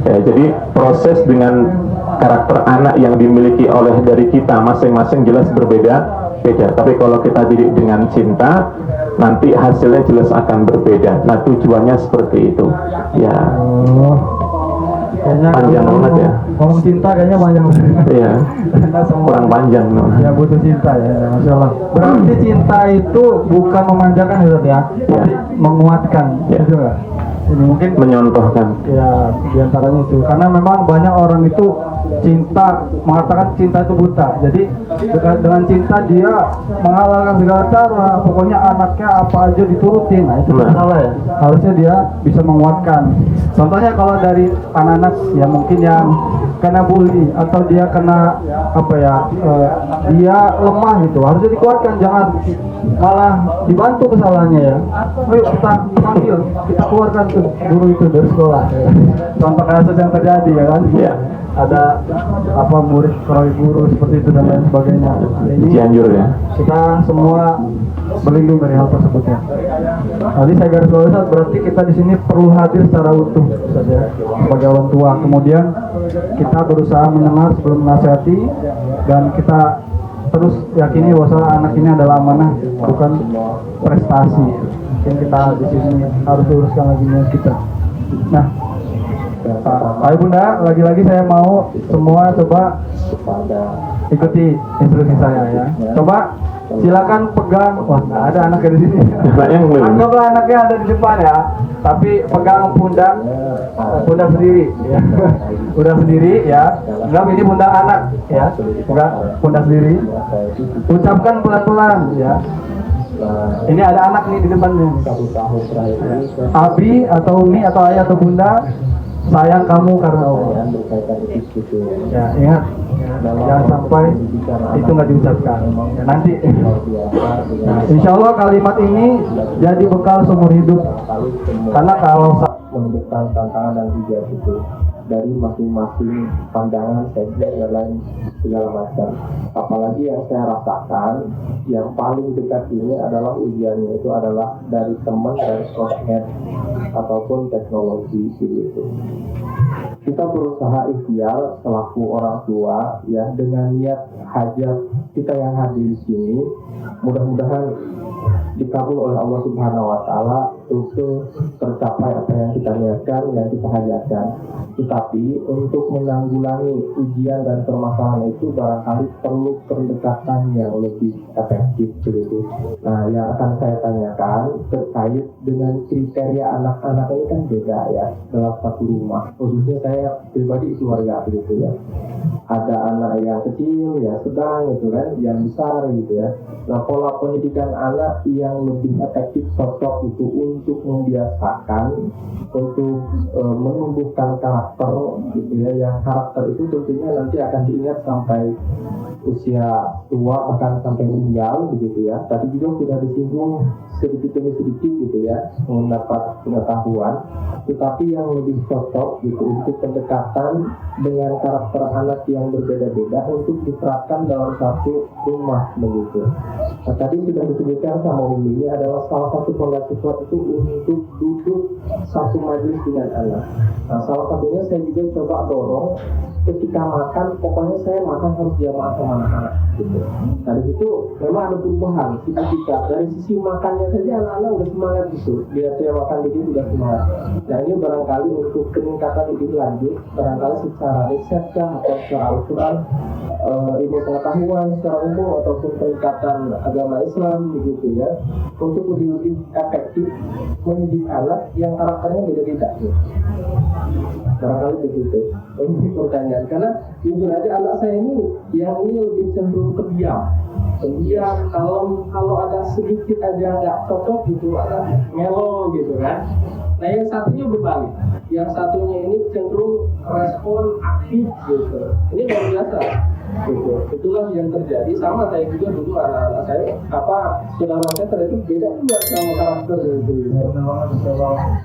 Ya, jadi proses dengan karakter anak yang dimiliki oleh dari kita masing-masing jelas berbeda. Tapi kalau kita didik dengan cinta, nanti hasilnya jelas akan berbeda. Nah tujuannya seperti itu. Ya. Kayaknya panjang banget ya. Ngomong cinta kayaknya panjang. Iya. Kurang panjang. Ya butuh cinta ya, Masya Allah. Berarti cinta itu bukan memanjakan ya, tapi menguatkan. Ya. Gitu nggak? Ini mungkin menyontohkan. Ya diantaranya itu. Karena memang banyak orang itu cinta mengatakan cinta itu buta. Jadi dengan cinta dia menghalalkan segala cara. Pokoknya anaknya apa aja diturutin. Nah itu salah ya. Harusnya dia bisa menguatkan. Contohnya kalau dari anak-anak ya mungkin yang kena bully atau dia kena apa ya, dia lemah gitu, harusnya dikuatkan, jangan malah dibantu kesalahannya ya. Ayo kita panggil, kita keluarkan tuh guru itu dari sekolah. Contoh kasus yang terjadi ya kan, ada apa murid keroyok guru seperti itu dan lain sebagainya. Ini Cianjur ya. kita semua berlindung dari hal tersebut ya. Tadi saya garis bawahi berarti kita di sini perlu hadir secara utuh saja sebagai orang tua. Kemudian kita berusaha mendengar sebelum menasihati dan kita terus yakini bahwa anak ini adalah amanah, bukan prestasi. Mungkin kita di sini harus luruskan lagi niat kita. Nah, Pak Bunda, lagi-lagi saya mau semua coba ikuti instruksi saya ya. Coba silakan pegang. Wah, nggak ada anaknya di sini. Anggaplah anaknya ada di depan ya. Tapi pegang pundak sendiri ya. Pundak sendiri ya. Anggap ini pundak anak ya. Pegang pundak sendiri. Ucapkan pelan-pelan ya. Ini ada anak nih di depannya. Abi atau Umi atau ayah atau bunda, sayang kamu karena Allah. Ya, ingat ya, jangan sampai itu nggak diucapkan. Ya, nanti insya Allah kalimat ini jadi bekal seumur hidup. Karena kalau memberikan tantangan dan juga itu dari masing-masing pandangan, teknik dan lain segala macam. Apalagi yang saya rasakan yang paling dekat ini adalah ujiannya itu adalah dari teman, dari sosmed ataupun teknologi gitu. Kita berusaha ikhtiar selaku orang tua ya dengan niat hajat kita yang hadir di sini, mudah-mudahan dikabul oleh Allah Subhanahu wa taala betul-betul tercapai apa yang kita niatkan, yang kita hajatkan. Tetapi untuk menanggulangi ujian dan permasalahan itu barangkali perlu pendekatan yang lebih efektif begitu. Nah, yang akan saya tanyakan terkait dengan kriteria anak-anak ini kan beda ya dalam satu rumah. Khususnya saya pribadi keluarga begitu ya. Ada anak yang kecil, yang sedang gitu kan, yang besar gitu ya. Nah, pola pendidikan anak yang lebih efektif cocok itu untuk membiasakan, untuk menumbuhkan karakter gitu ya. Yang karakter itu tentunya nanti akan diingat sampai usia tua, bahkan sampai meninggal begitu ya. Tadi juga sudah disinggung sedikit demi sedikit gitu ya, mendapat pengetahuan. Tetapi yang lebih cocok gitu untuk pendekatan dengan karakter anak yang berbeda-beda untuk diterapkan dalam satu rumah begitu. Nah, tadi sudah disebutkan sama Umi, ini adalah salah satu pondasi kuat itu untuk duduk satu majelis dengan anak. Nah, salah satunya saya juga coba dorong ketika makan, pokoknya saya makan harus jamaah sama anak-anak gitu. Nah, di situ memang ada perubahan kita dari sisi makannya saja anak-anak udah semangat gitu. Dia saya makan dikit udah semangat. Nah, ini barangkali untuk peningkatan lebih lanjut, barangkali secara riset kah atau secara Al-Quran, ilmu pengetahuan secara umum ataupun peningkatan agama Islam begitu ya, untuk lebih efektif mendidik anak yang karakternya beda-beda gitu. Barangkali begitu. Ini pertanyaan, karena jujur aja anak saya ini yang ini lebih cenderung pendiam, kalau ada sedikit aja nggak cocok gitu, ada melo gitu kan. Nah, yang satunya berbalik, yang satunya ini cenderung respon aktif gitu. Ini luar biasa gitu. Itulah yang terjadi. Sama saya juga dulu anak-anak saya, saudara saya ternyata beda juga sama karakter gitu.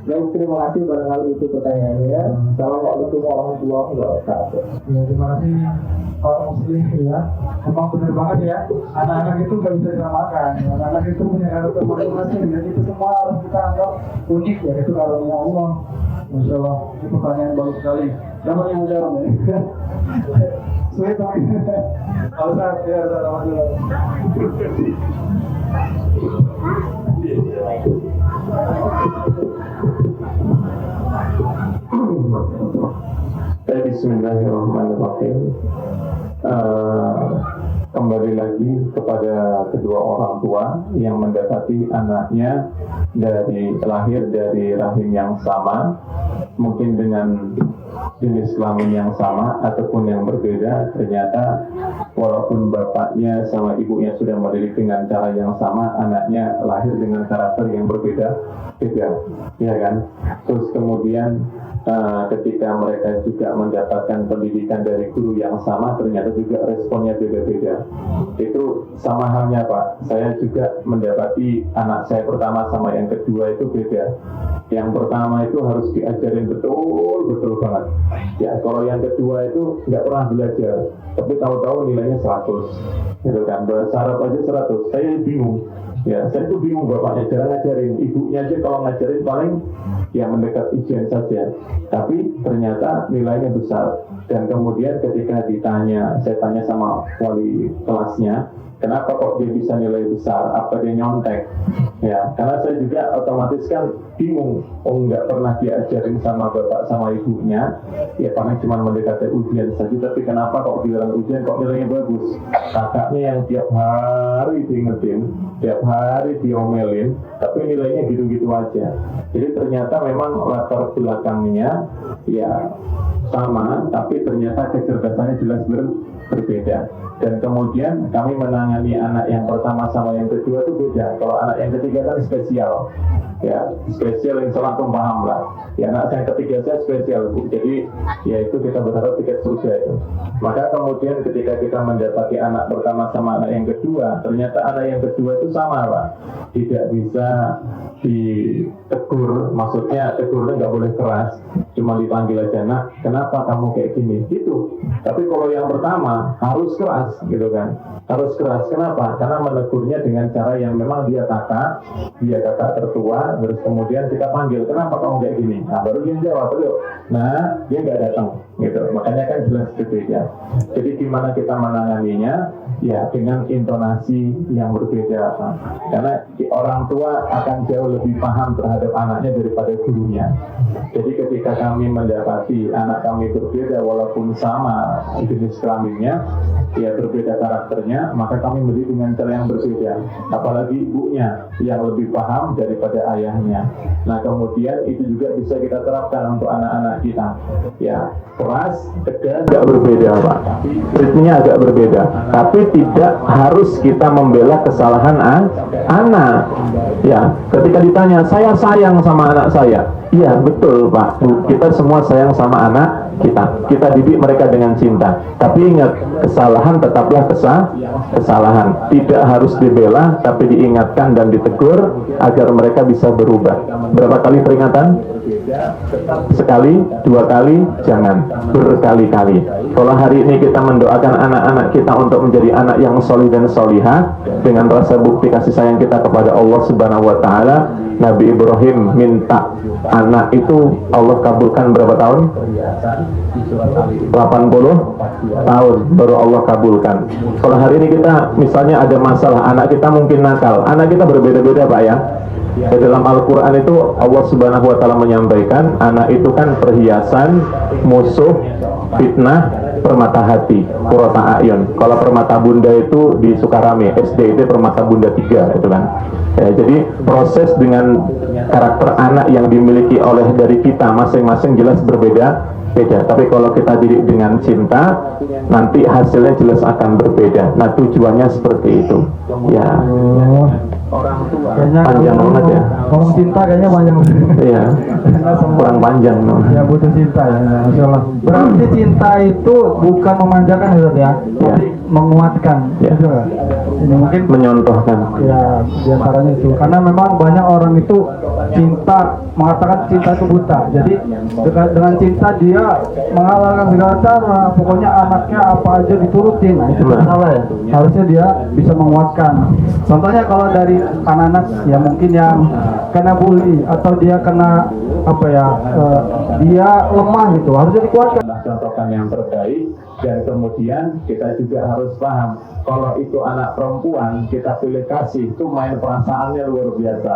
Baik, terima kasih, barangkali itu pertanyaannya. Assalamualaikum warahmatullahi wabarakatuh. Ya, terima kasih Pak Muslim ya. Memang benar banget ya, anak-anak itu nggak bisa disamakan. Anak-anak itu punya karakter masing-masing, jadi itu semua harus kita anggap unik ya. Itu karunia Allah. Masya Allah, ini pertanyaan bagus sekali. Jangan yang jawab ya. Sweet tapi. Ustaz, ya Ustaz. Bismillahirrahmanirrahim. Kembali lagi kepada kedua orang tua yang mendapati anaknya lahir dari rahim yang sama, mungkin dengan jenis kelamin yang sama ataupun yang berbeda. Ternyata walaupun bapaknya sama ibunya sudah mendidik dengan cara yang sama, anaknya lahir dengan karakter yang berbeda, ya kan? Terus kemudian ketika mereka juga mendapatkan pendidikan dari guru yang sama, ternyata juga responnya beda-beda. Itu sama halnya Pak, saya juga mendapati anak saya pertama sama yang kedua itu beda. Yang pertama itu harus diajarin betul banget ya. Kalau yang kedua itu nggak pernah belajar, tapi tahu-tahu nilainya 100 gitu kan. Bahasa Arab aja 100, saya bingung ya. Saya tuh bingung, bapaknya jarang ngajarin, ibunya aja kalau ngajarin paling ya mendekat ujian saja, tapi ternyata nilainya besar. Dan kemudian ketika saya tanya sama wali kelasnya, kenapa kok dia bisa nilai besar? Apa dia nyontek? Ya, karena saya juga otomatis kan bingung. Nggak pernah diajarin sama bapak sama ibunya. Ya paling cuma mendekati ujian saja. Tapi kenapa kok giliran ujian kok nilainya bagus? Kakaknya yang tiap hari diingetin, tiap hari diomelin, tapi nilainya gitu-gitu aja. Jadi ternyata memang latar belakangnya ya sama, tapi ternyata kecerdasannya jelas berbeda. Dan kemudian kami menangani anak yang pertama sama yang kedua itu beda. Kalau anak yang ketiga kan spesial, ya spesial yang selalu paham lah. Ya anak yang ketiga saya spesial, Bu. Jadi ya itu kita berharap tiket surga itu. Maka kemudian ketika kita mendapati anak pertama sama anak yang kedua, ternyata anak yang kedua itu sama Pak. Tidak bisa ditegur, maksudnya tegurnya nggak boleh keras, cuma dipanggil aja, nah kenapa kamu kayak gini gitu. Tapi kalau yang pertama harus keras gitu kan, harus keras. Kenapa? Karena menegurnya dengan cara yang memang dia kakak tertua, terus kemudian kita panggil, kenapa kamu kayak gini. Nah baru dia jawab, nah dia nggak datang. gitu. Makanya kan jelas berbeda. Jadi gimana kita menanganinya? Ya dengan intonasi yang berbeda, Pak. Karena orang tua akan jauh lebih paham terhadap anaknya daripada gurunya. Jadi ketika kami mendapati anak kami berbeda walaupun sama jenis kelaminnya, ya berbeda karakternya, maka kami beri dengan cara yang berbeda. Apalagi ibunya yang lebih paham daripada ayahnya. Nah kemudian itu juga bisa kita terapkan untuk anak-anak kita. Ya keras, tegas, agak berbeda, Pak. Ritmenya agak berbeda. Tapi tidak harus kita membela kesalahan anak. Ya, ketika ditanya, saya sayang sama anak saya. Iya, betul, Pak. Kita semua sayang sama anak kita. Kita didik mereka dengan cinta. Tapi ingat, kesalahan tetaplah kesalahan. Tidak harus dibela, tapi diingatkan dan ditegur agar mereka bisa berubah. Berapa kali peringatan? Sekali, 2 kali, jangan berkali-kali. Kalau hari ini kita mendoakan anak-anak kita untuk menjadi anak yang solih dan solihah dengan rasa bukti kasih sayang kita kepada Allah Subhanahu wa Ta'ala. Nabi Ibrahim minta anak itu Allah kabulkan berapa tahun? 80 tahun baru Allah kabulkan. Kalau hari ini kita misalnya ada masalah, anak kita mungkin nakal, anak kita berbeda-beda, Pak, ya. Di dalam Al-Quran itu Allah Subhanahu wa Ta'ala menyampaikan anak itu kan perhiasan, musuh, fitnah, permata hati, qurrata a'yun. Kalau permata bunda itu di Sukarame, SD itu permata bunda 3 itu kan. Ya, jadi proses dengan karakter anak yang dimiliki oleh dari kita masing-masing jelas berbeda. Tapi kalau kita didik dengan cinta, nanti hasilnya jelas akan berbeda. Nah tujuannya seperti itu. Ya. Orang tua panjang banget ya. Ngomong cinta kayaknya panjang. Iya. Kurang panjang. Ya butuh cinta ya. Masyaallah. Berarti cinta itu bukan memanjakan ya, tapi menguatkan. Ya. Ini mungkin menyontohkan. Ya, diantaranya itu. Karena memang banyak orang itu cinta mengatakan cinta itu buta. Jadi dengan cinta dia menghalalkan segala cara. Pokoknya anaknya apa aja diturutin. Nah, itu salah ya. Harusnya dia bisa menguatkan. Contohnya kalau dari anak-anak ya mungkin yang kena bully atau dia kena apa ya dia lemah gitu, harusnya dikuatkan. Contohkan yang terbaik, dan kemudian kita juga harus paham kalau itu anak perempuan kita pilih kasih itu main perasaannya luar biasa,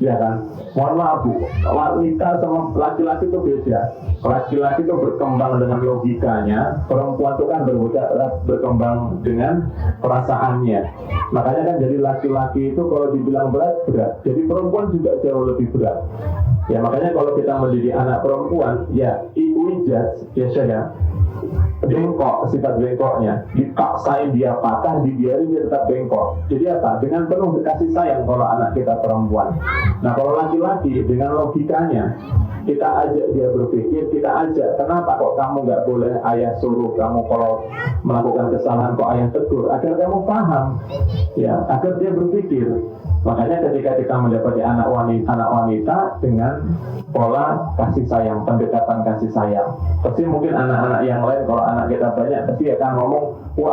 ya kan? Mohon maaf Bu, wanita sama laki-laki itu beda. Laki-laki itu berkembang dengan logikanya, perempuan itu kan berkembang dengan perasaannya. Makanya kan jadi laki-laki itu kalau dibilang berat, jadi perempuan juga jauh lebih berat. Ya makanya kalau kita mendidik anak perempuan, ya ijaz, ya saya bengkok, sifat bengkoknya dipaksain dia patah, dibiarin dia tetap bengkok. Jadi apa? Dengan penuh kasih sayang kalau anak kita perempuan. Nah kalau laki-laki dengan logikanya kita ajak dia berpikir, kita ajak kenapa kok kamu nggak boleh ayah suruh kamu kalau melakukan kesalahan kok ayah tegur, agar kamu paham, ya agar dia berpikir. Makanya ketika kita mendapati anak wanita dengan pola kasih sayang, pendekatan kasih sayang, pasti mungkin anak-anak yang lain kalau anak kita banyak pasti akan ngomong,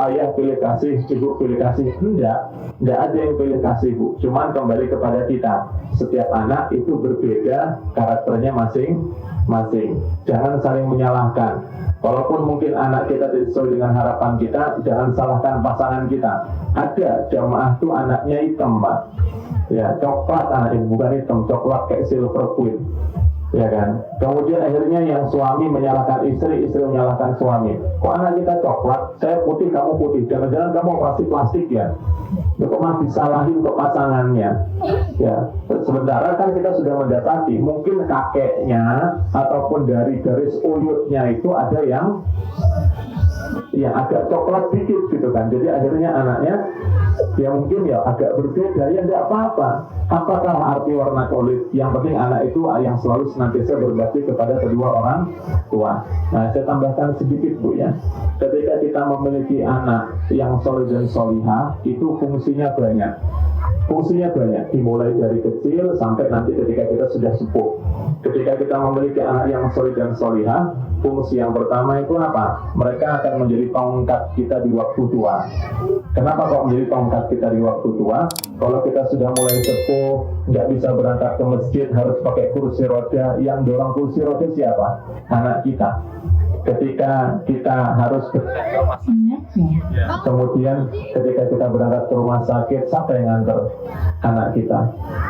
ayah pilih kasih, ibu pilih kasih. Enggak ada yang pilih kasih Bu. Cuman kembali kepada kita, setiap anak itu berbeda karakternya masing-masing. Jangan saling menyalahkan. Walaupun mungkin anak kita tidak sesuai dengan harapan kita, jangan salahkan pasangan kita. Ada jamaah tuh anaknya hitam, Pak. Ya, coklat anaknya, bukan hitam, coklat kayak silver queen. Ya kan? Kemudian akhirnya yang suami menyalahkan istri, istri menyalahkan suami. Kok anak kita coklat, saya putih, kamu putih. Jangan-jangan kamu operasi plastik ya? Kok masih disalahin untuk pasangannya? Ya, sementara kan kita sudah mendapati mungkin kakeknya ataupun dari garis uyutnya itu ada yang agak coklat dikit gitu kan. Jadi akhirnya anaknya ya mungkin ya agak berbeda, ya tidak apa-apa. Apakah arti warna kulit? Yang penting anak itu yang selalu senantiasa berbakti kepada kedua orang tua. Nah, saya tambahkan sedikit Bu ya. Ketika kita memiliki anak yang soleh dan solihah, itu fungsinya banyak. Fungsinya banyak, dimulai dari kecil sampai nanti ketika kita sudah sepuh. Ketika kita memiliki anak yang soleh dan solihah, fungsi yang pertama itu apa? Mereka akan menjadi tongkat kita di waktu tua. Kenapa kok menjadi tongkat kita di waktu tua? Kalau kita sudah mulai sepuh, nggak bisa berangkat ke masjid, harus pakai kursi roda. Yang dorong kursi roda siapa? Anak kita. ketika kita harus kemudian ketika kita berangkat ke rumah sakit, siapa yang nganter anak kita,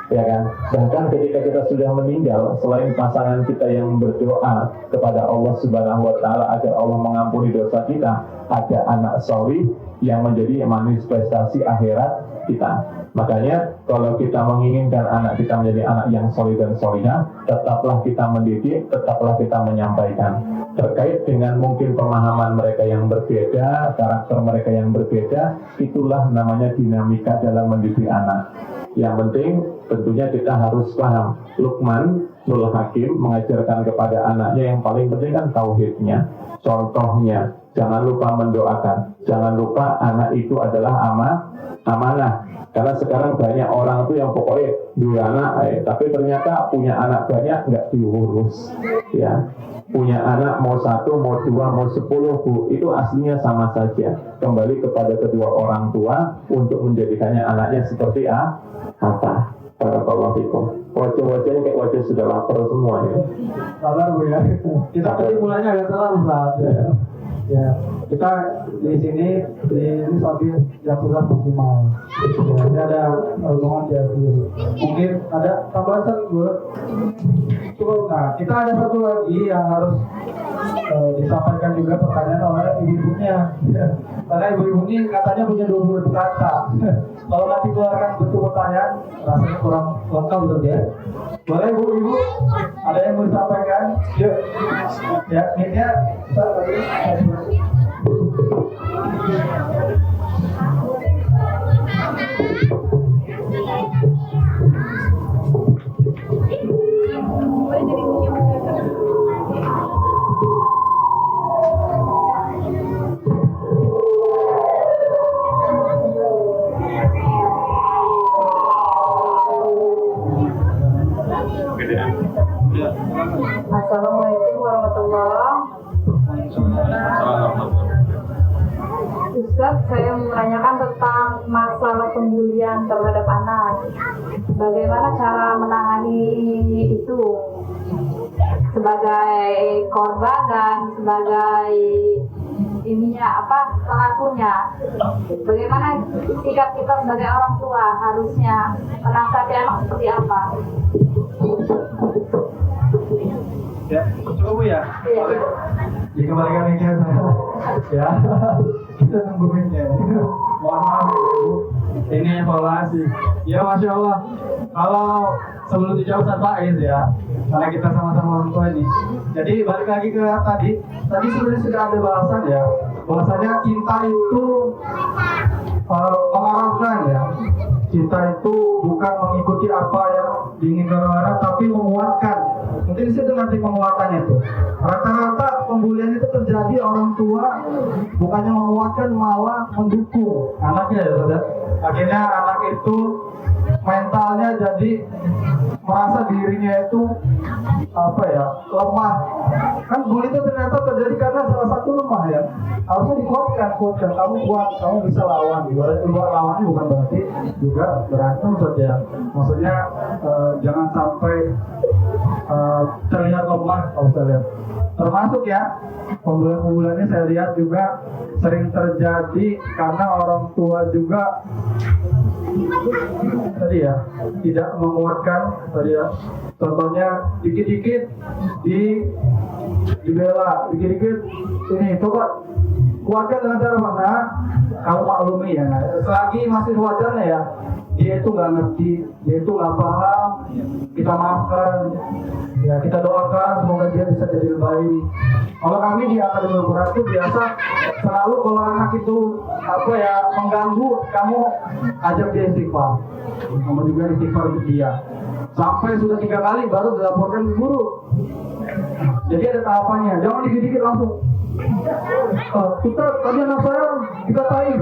ya kan? Bahkan ketika kita sudah meninggal, selain pasangan kita yang berdoa kepada Allah Subhanahu wa Ta'ala agar Allah mengampuni dosa kita, ada anak solih yang menjadi manifestasi akhirat kita. Makanya kalau kita menginginkan anak kita menjadi anak yang solih dan solihah, tetaplah kita mendidik, tetaplah kita menyampaikan terkait dengan mungkin pemahaman mereka yang berbeda, karakter mereka yang berbeda. Itulah namanya dinamika dalam mendidik anak. Yang penting tentunya kita harus paham, Luqman Nul Hakim mengajarkan kepada anaknya yang paling penting kan tauhidnya. Contohnya, jangan lupa mendoakan, jangan lupa anak itu adalah amanah. Karena sekarang banyak orang tuh yang pokoknya dua anak, tapi ternyata punya anak banyak nggak diurus, ya. Punya anak mau 1, mau 2, mau 10, Bu, itu aslinya sama saja. Kembali kepada kedua orang tua untuk menjadikannya anaknya seperti apa. Barakallahu fikum. Wajah-wajahnya kayak wajah sudah lapar semua ya. Sabar Bu ya. Kita tadi mulanya agak telat Ustaz. Ya, kita di sini sambil jam 11 maksimal. Ya, ini ada rombongan di akhir. Mungkin ada tambahan satu. Nah, kita ada satu lagi yang harus disampaikan juga pertanyaan oleh ibu-ibunya. Ya. Karena ibu-ibu ini katanya punya 20 kata. Kalau nanti keluarkan bentuk pertanyaan, rasanya kurang lengkap betul ya. Boleh ibu-ibu? Ada yang mau disampaikan? Yuk. Ya, ini ya. Assalamualaikum warahmatullahi wabarakatuh. Ustaz, saya menanyakan tentang masalah pembulian terhadap anak. Bagaimana cara menangani itu sebagai korban dan sebagai pelakunya? Bagaimana sikap kita sebagai orang tua harusnya menasihati anak seperti apa? Ya, cukup Bu ya? Iya. Dikembalikan ini ya. Kita tunggu minnya. Mohon maaf ya Bu. Ini evaluasi. Ya Masya Allah. Kalau sebelum dijawab Ustaz Faiz ya, karena kita sama-sama orang tua ini. Jadi balik lagi ke tadi sebenarnya sudah ada bahasan ya. Bahasanya cinta itu mengarahkan ya. Cinta itu bukan mengikuti apa yang diinginkan orang, tapi menguatkan. Mungkin di situ nanti penguatannya itu. Rata-rata pembulian itu terjadi orang tua bukannya menguatkan, malah mendukung anaknya ya saudara. Akhirnya anak itu mentalnya jadi merasa dirinya itu lemah. Kan bully itu ternyata terjadi karena salah satu lemah ya. Harusnya dikuatkan, kamu kuat, kamu bisa lawan. Lawannya bukan berarti juga berantem saja. Maksudnya jangan sampai terlihat lemah kalau saya lihat. Termasuk ya pembulian-pembuliannya saya lihat juga sering terjadi karena orang tua juga tadi ya tidak menguatkan tadi ya. Contohnya dikit-dikit dibela, dikit-dikit ini coba kuatkan dengan cara mana kamu maklumi ya. Selagi masih wajarnya ya, dia itu nggak ngerti, dia itu nggak paham, kita maafkan ya, kita doakan semoga dia bisa jadi lebih baik. Kalau kami di Akademi Al-Quran itu biasa selalu kalau anak itu mengganggu, kamu ajak dia istighfar, kamu juga istighfar untuk dia sampai sudah 3 kali baru dilaporkan ke guru. Jadi ada tahapannya, jangan dikit-dikit langsung Ustaz tadi anak saya dikatain,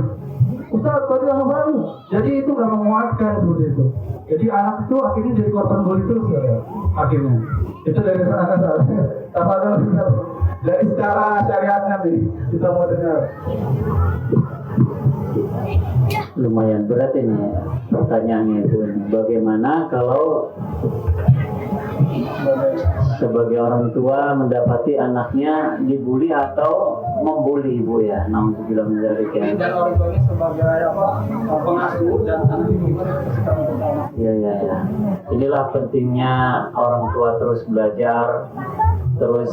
Ustaz tadi anak saya. Jadi itu nggak menguatkan seperti itu. Jadi anak itu akhirnya jadi korban bully terus ya, akhirnya. Itu dari sana dari secara syariatnya nih kita mau dengar. Lumayan berat ini pertanyaannya itu. Bagaimana kalau sebagai orang tua mendapati anaknya dibully atau membuli, Ibu ya? Nauzubillah min dzalik ya. Dan orang tuanya sebagai pengasuh dan anak itu Ya. Inilah pentingnya orang tua terus belajar, terus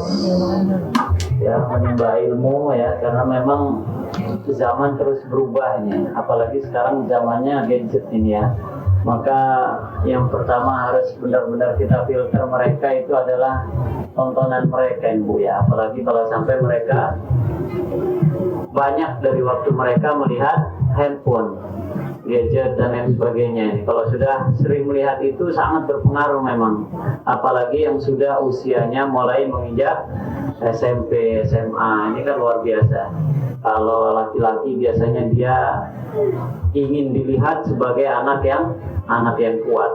ya menimba ilmu ya, karena memang zaman terus berubah ini, apalagi sekarang zamannya gadget ini ya. Maka yang pertama harus benar-benar kita filter mereka itu adalah tontonan mereka, Ibu ya. Apalagi kalau sampai mereka banyak dari waktu mereka melihat handphone, gadget dan lain sebagainya. Kalau sudah sering melihat itu sangat berpengaruh memang. Apalagi yang sudah usianya mulai menginjak SMP, SMA, ini kan luar biasa. Kalau laki-laki biasanya dia ingin dilihat sebagai anak yang kuat.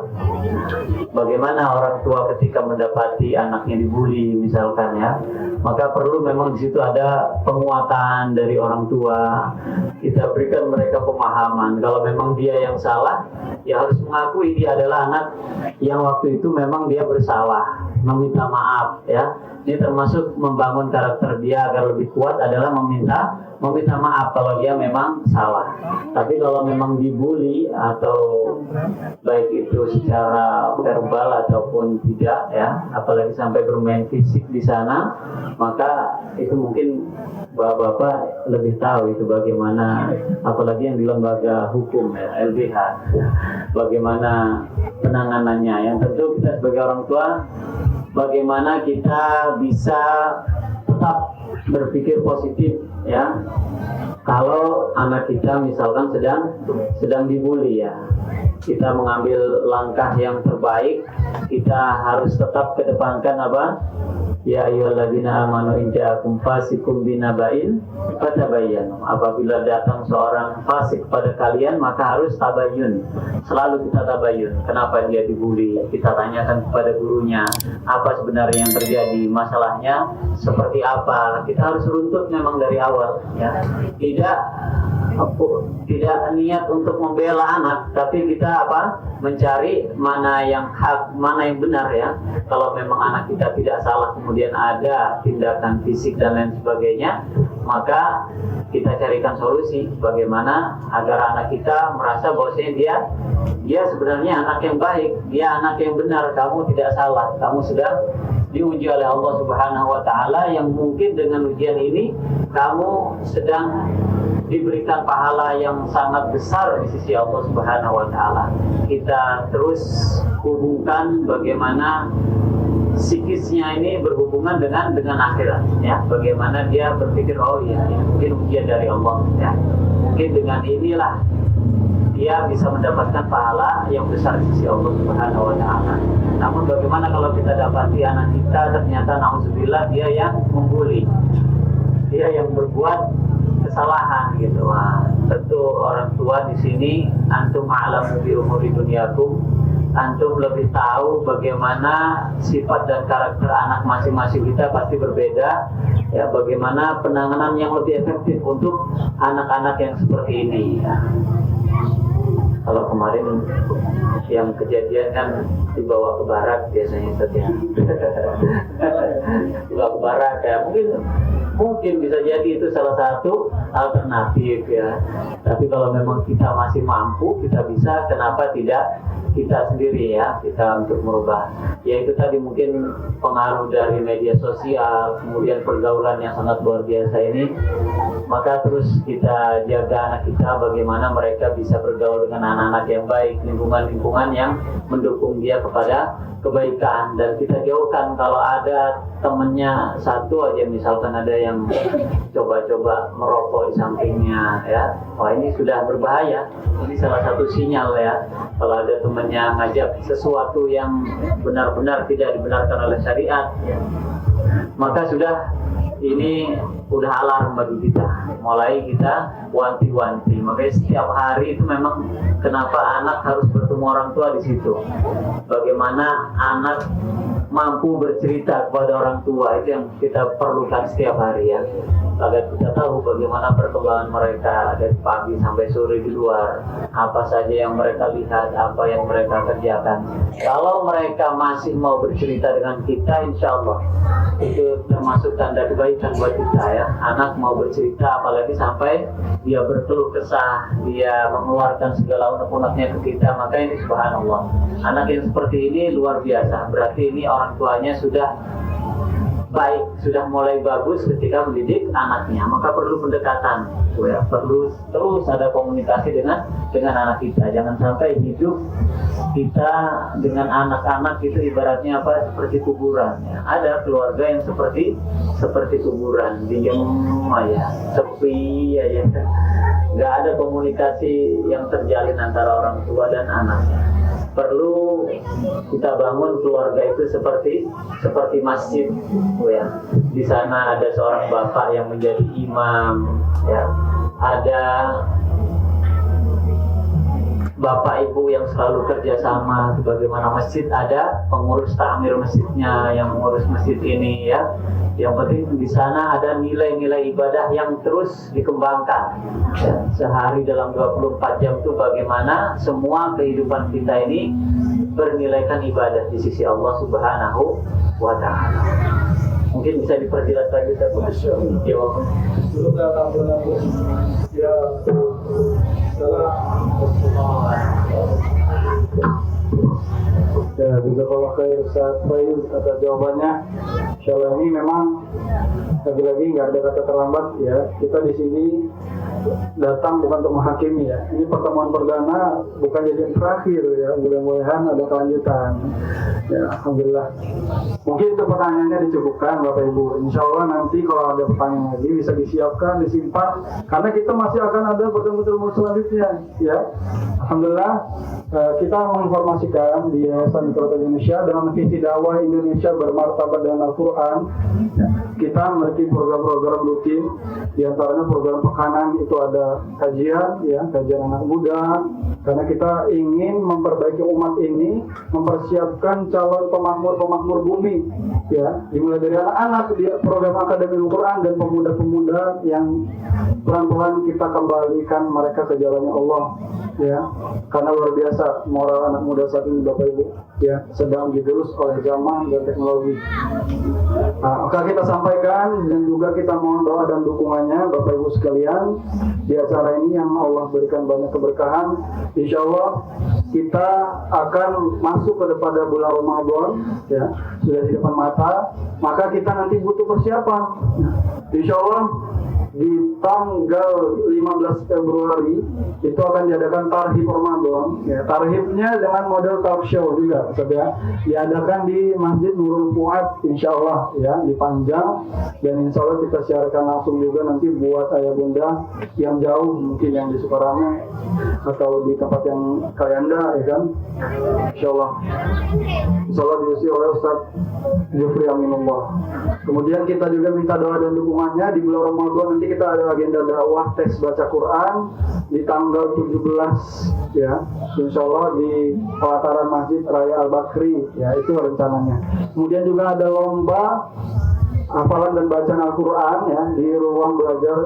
Bagaimana orang tua ketika mendapati anaknya dibully misalkan ya, maka perlu memang di situ ada penguatan dari orang tua. Kita berikan mereka pemahaman kalau memang dia yang salah, ya harus mengakui dia adalah anak yang waktu itu memang dia bersalah, meminta maaf ya. Ini termasuk membangun karakter dia agar lebih kuat adalah meminta maaf kalau dia memang salah. Tapi kalau memang dibully atau baik itu secara verbal ataupun tidak ya, apalagi sampai bermain fisik di sana, maka itu mungkin bapak-bapak lebih tahu itu bagaimana, apalagi yang di lembaga hukum ya, LBH, bagaimana penanganannya. Yang tentu kita sebagai orang tua, bagaimana kita bisa tetap berpikir positif ya, kalau anak kita misalkan sedang dibully ya, kita mengambil langkah yang terbaik. Kita harus tetap kedepankan apa? Ya ayyuhalladzina amanu in ja'akum fasiqun binaba'in fatabayyanu. Apabila datang seorang fasik pada kalian, maka harus tabayyun. Selalu kita tabayyun. Kenapa dia dibully? Kita tanyakan kepada gurunya, apa sebenarnya yang terjadi? Masalahnya seperti apa? Kita harus runtut memang dari awal ya. Tidak niat untuk membela anak, tapi kita mencari mana yang hak, mana yang benar ya. Kalau memang anak kita tidak salah, kemudian ada tindakan fisik dan lain sebagainya, maka kita carikan solusi bagaimana agar anak kita merasa bahwasanya dia sebenarnya anak yang baik, dia anak yang benar, kamu tidak salah, kamu sudah diuji oleh Allah Subhanahu wa taala, yang mungkin dengan ujian ini kamu sedang diberikan pahala yang sangat besar di sisi Allah Subhanahu wa taala. Kita terus hubungkan bagaimana psikisnya ini berhubungan dengan akhirat ya. Bagaimana dia berpikir, oh iya, ini mungkin ujian dari Allah ya. Mungkin dengan inilah dia bisa mendapatkan pahala yang besar di sisi Allah Subhanahu wa taala. Namun bagaimana kalau kita dapati anak kita ternyata na'udzubillah dia yang membuli, dia yang berbuat kesalahan gitu. Wah, tentu orang tua di sini antum a'lamu bi umuri dunyakum, antum lebih tahu bagaimana sifat dan karakter anak masing-masing kita pasti berbeda ya. Bagaimana penanganan yang lebih efektif untuk anak-anak yang seperti ini ya. Kalau kemarin yang kejadian kan dibawa ke barak biasanya saja. Dibawa ke barak ya, mungkin bisa jadi itu salah satu alternatif ya. Tapi kalau memang kita masih mampu, kita bisa, kenapa tidak kita sendiri ya, kita untuk merubah. Ya itu tadi mungkin pengaruh dari media sosial, kemudian pergaulan yang sangat luar biasa ini. Maka terus kita jaga anak kita bagaimana mereka bisa bergaul dengan anak-anak yang baik, lingkungan-lingkungan yang mendukung dia kepada kebaikan. Dan kita jauhkan kalau ada temennya satu aja, misalkan ada yang coba-coba merokok di sampingnya ya, wah ini sudah berbahaya. Ini salah satu sinyal ya. Kalau ada temennya ngajak sesuatu yang benar-benar tidak dibenarkan oleh syariat ya, maka ini udah alarm bagi kita. Mulai kita wanti-wanti. Makanya setiap hari itu memang kenapa anak harus bertemu orang tua di situ. Bagaimana anak mampu bercerita kepada orang tua, itu yang kita perlukan setiap hari ya, agar kita tahu bagaimana perkembangan mereka dari pagi sampai sore di luar, apa saja yang mereka lihat, apa yang mereka kerjakan. Kalau mereka masih mau bercerita dengan kita, insya Allah itu termasuk tanda kebaikan buat kita ya. Anak mau bercerita, apalagi sampai dia berkeluh kesah, dia mengeluarkan segala unek-uneknya ke kita, maka ini subhanallah, anak yang seperti ini luar biasa. Berarti ini orang tuanya sudah baik, sudah mulai bagus ketika mendidik anaknya. Maka perlu pendekatan ya, perlu terus ada komunikasi dengan anak kita. Jangan sampai hidup kita dengan anak-anak itu ibaratnya apa, seperti kuburan ya. Ada keluarga yang seperti kuburan, diem aja, sepi aja, nggak ada komunikasi yang terjalin antara orang tua dan anaknya. Perlu kita bangun keluarga itu seperti masjid ya. Di sana ada seorang bapak yang menjadi imam ya, ada bapak ibu yang selalu kerjasama. Bagaimana masjid ada pengurus takmir masjidnya yang mengurus masjid ini ya. Yang penting di sana ada nilai-nilai ibadah yang terus dikembangkan ya. Sehari dalam 24 jam itu bagaimana semua kehidupan kita ini bernilaikan ibadah di sisi Allah Subhanahu wa Ta'ala. Mungkin bisa diperjelas lagi jawaban. Ya, juga kalau kayak Ustaz Faiz atas jawabannya. Insyaallah ini memang lagi-lagi nggak ada kata terlambat ya. Kita di sini datang bukan untuk menghakimi ya. Ini pertemuan perdana, bukan jadi yang terakhir ya. Mudah-mudahan ada kelanjutan. Ya, alhamdulillah. Mungkin itu pertanyaannya dicukupkan Bapak Ibu. Insyaallah nanti kalau ada pertanyaan lagi bisa disiapkan, disimpan, karena kita masih akan ada pertemuan selanjutnya ya. Alhamdulillah kita menginformasikan di Yayasan Mikrotel Indonesia dengan visi dakwah Indonesia bermartabat dengan Al-Quran. Kita memiliki program-program rutin, diantaranya program pekanan itu ada kajian ya, kajian anak muda, karena kita ingin memperbaiki umat ini, mempersiapkan calon pemakmur bumi ya, dimulai dari anak-anak di program akademi Al-Quran dan pemuda-pemuda yang pelan-pelan kita kembalikan mereka ke jalannya Allah ya, karena luar biasa moral anak muda saat ini Bapak Ibu ya, sedang digerus oleh zaman dan teknologi. Nah, maka kita sampaikan dan juga kita mohon doa dan dukungannya Bapak Ibu sekalian di acara ini yang Allah berikan banyak keberkahan. Insya Allah kita akan masuk kepada bulan Ramadan ya, sudah di depan mata, maka kita nanti butuh persiapan. Insya Allah di tanggal 15 Februari itu akan diadakan Tarhib Ramadan ya. Tarhibnya dengan model talk show juga ya, diadakan di Masjid Nurul Fuad insyaallah ya, di Panjang, dan insyaallah kita siarkan langsung juga nanti buat ayah bunda yang jauh, mungkin yang di Sukarame atau di tempat yang Kayanda ya kan, insyaallah diisi oleh Ustaz Jufri Aminullah. Kemudian kita juga minta doa dan dukungannya di bulan Ramadan. Nanti kita ada agenda dakwah tes baca Quran di tanggal 17 ya, insyaallah di pelataran Masjid Raya Al-Bakri ya, itu rencananya. Kemudian juga ada lomba hafalan dan bacaan Al-Quran ya di ruang belajar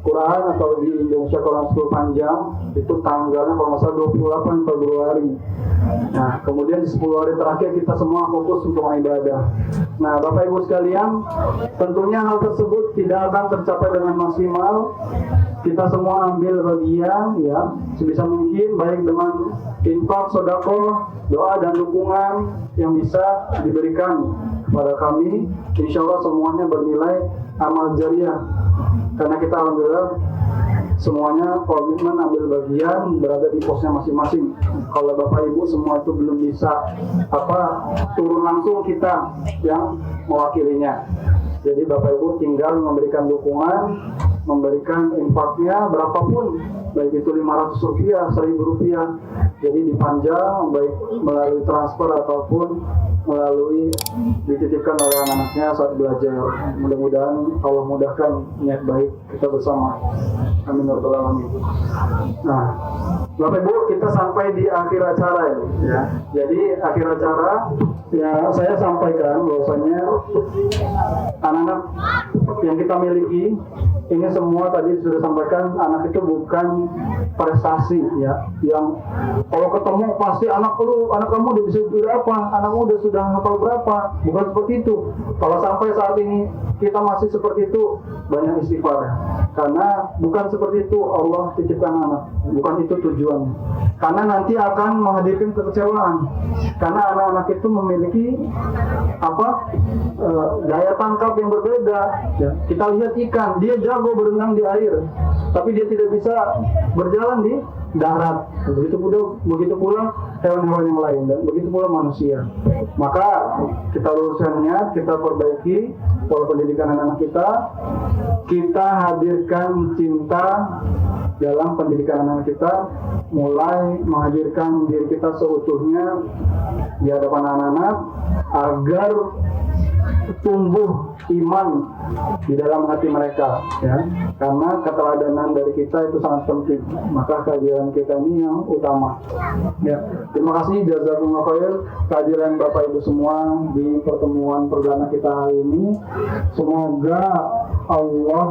Quran atau di Indonesia Quran School Panjang, itu tanggalnya kalau nggak salah 28 Februari. Nah, kemudian di 10 hari terakhir kita semua fokus untuk ibadah. Nah, Bapak Ibu sekalian, tentunya hal tersebut tidak akan tercapai dengan maksimal. Kita semua ambil bagian ya, sebisa mungkin, baik dengan infak, sedekah, doa dan dukungan yang bisa diberikan kepada kami. Insya Allah semuanya bernilai amal jariah, karena kita alhamdulillah semuanya komitmen ambil bagian, berada di posnya masing-masing. Kalau Bapak Ibu semua itu belum bisa turun langsung, kita yang mewakilinya. Jadi Bapak Ibu tinggal memberikan dukungan memberikan infaknya berapapun, baik itu 500 rupiah, 1000 rupiah, jadi dipanjang baik melalui transfer ataupun melalui dititipkan oleh anak-anaknya saat belajar. Mudah-mudahan Allah mudahkan niat baik kita bersama. Amin ya rabbal alamin. Nah, Bapak Ibu, kita sampai di akhir acara ini ya. Jadi akhir acara ya saya sampaikan bahwasanya anak-anak yang kita miliki ini semua tadi sudah sampaikan, anak itu bukan prestasi ya, yang kalau ketemu pasti anak kamu udah bisa berapa, anakmu sudah hafal berapa, bukan seperti itu. Kalau sampai saat ini kita masih seperti itu, banyak istighfar, karena bukan seperti itu Allah titipkan anak, bukan itu tujuan, karena nanti akan menghadirkan kekecewaan, karena anak-anak itu memiliki daya tangkap yang berbeda ya. Kita lihat ikan, dia jago berenang di air, tapi dia tidak bisa berjalan di darat. Begitu pula hewan-hewan yang lain, dan begitu pula manusia. Maka kita luruskan niat, kita perbaiki pola pendidikan anak-anak kita hadirkan cinta dalam pendidikan anak kita, mulai menghadirkan diri kita seutuhnya di hadapan anak-anak agar tumbuh iman di dalam hati mereka ya, karena keteladanan dari kita itu sangat penting, maka kehadiran kita ini yang utama ya. Terima kasih, jazakumullah khair, kehadiran Bapak Ibu semua di pertemuan perdana kita hari ini. Semoga Allah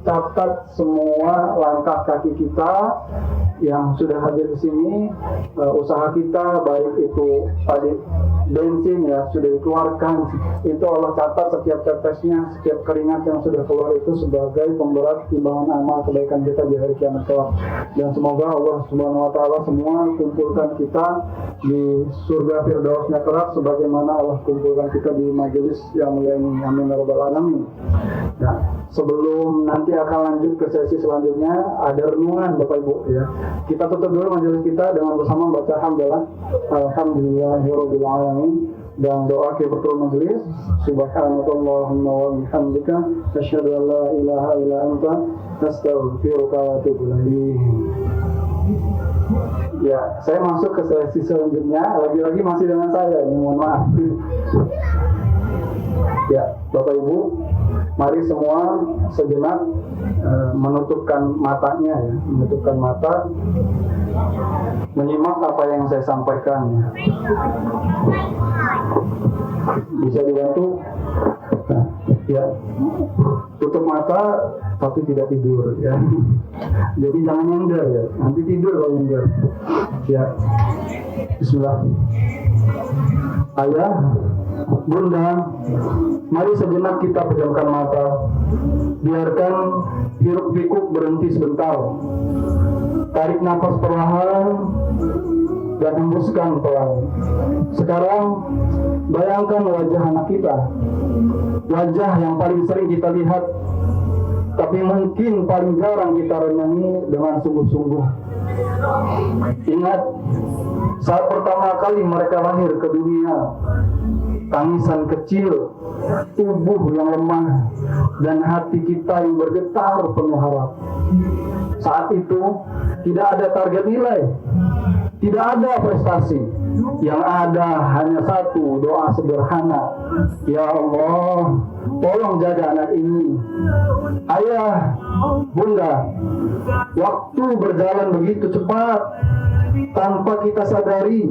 catat semua langkah kaki kita yang sudah hadir di sini, usaha kita baik itu tadi bensin ya sudah dikeluarkan, itu Allah catat setiap tetesnya, setiap keringat yang sudah keluar itu sebagai pemberat timbangan amal kebaikan kita di hari kiamat kelak. Dan semoga Allah Subhanahu wa taala semua kumpulkan kita di surga firdausnya kelak sebagaimana Allah kumpulkan kita di majelis yang mulia ini. Amin ya rabbal alamin. Nah, sebelum nanti akan lanjut ke sesi selanjutnya, ada renungan Bapak Ibu ya. Kita tutup dulu majelis kita dengan bersama baca hamdalah alhamdulillahirabbil alamin dan doa kifatul majelis. Subhanakallahumma wa bihamdika asyhadu an la ilaha illa anta astaghfiruka wa atubu ilaik. Ya, saya masuk ke sesi selanjutnya, lagi-lagi masih dengan saya, mohon maaf. Ya, Bapak Ibu, mari semua sejenak menutupkan matanya ya, menutupkan mata, menyimak apa yang saya sampaikan. Bisa dibantu? Nah, ya, tutup mata tapi tidak tidur ya. Jadi jangan nyender ya, nanti tidur kalau nyender. Ya, Bismillah. Ayah, Bunda, mari sejenak kita pejamkan mata. Biarkan hiruk pikuk berhenti sebentar. Tarik nafas perlahan dan hembuskan pelan. Sekarang bayangkan wajah anak kita, wajah yang paling sering kita lihat, tapi mungkin paling jarang kita renangi dengan sungguh-sungguh. Ingat, saat pertama kali mereka lahir ke dunia, tangisan kecil, tubuh yang lemah, dan hati kita yang bergetar penuh harap. Saat itu tidak ada target nilai, tidak ada prestasi. Yang ada hanya satu doa sederhana, ya Allah, tolong jaga anak ini. Ayah, Bunda, waktu berjalan begitu cepat, tanpa kita sadari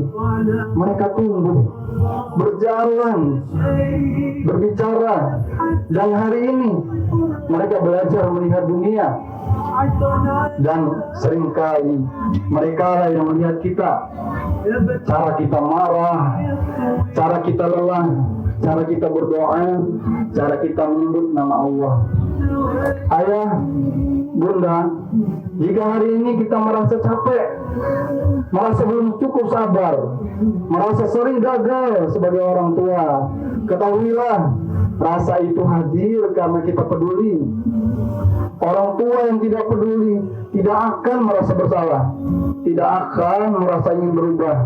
mereka tumbuh, berjalan, berbicara, dan hari ini mereka belajar melihat dunia. Dan seringkali mereka yang melihat kita, cara kita marah, cara kita lelah, cara kita berdoa, cara kita menyebut nama Allah. Ayah, Bunda, jika hari ini kita merasa capek, merasa belum cukup sabar, merasa sering gagal sebagai orang tua, ketahuilah rasa itu hadir karena kita peduli. Orang tua yang tidak peduli tidak akan merasa bersalah, tidak akan merasa ingin berubah.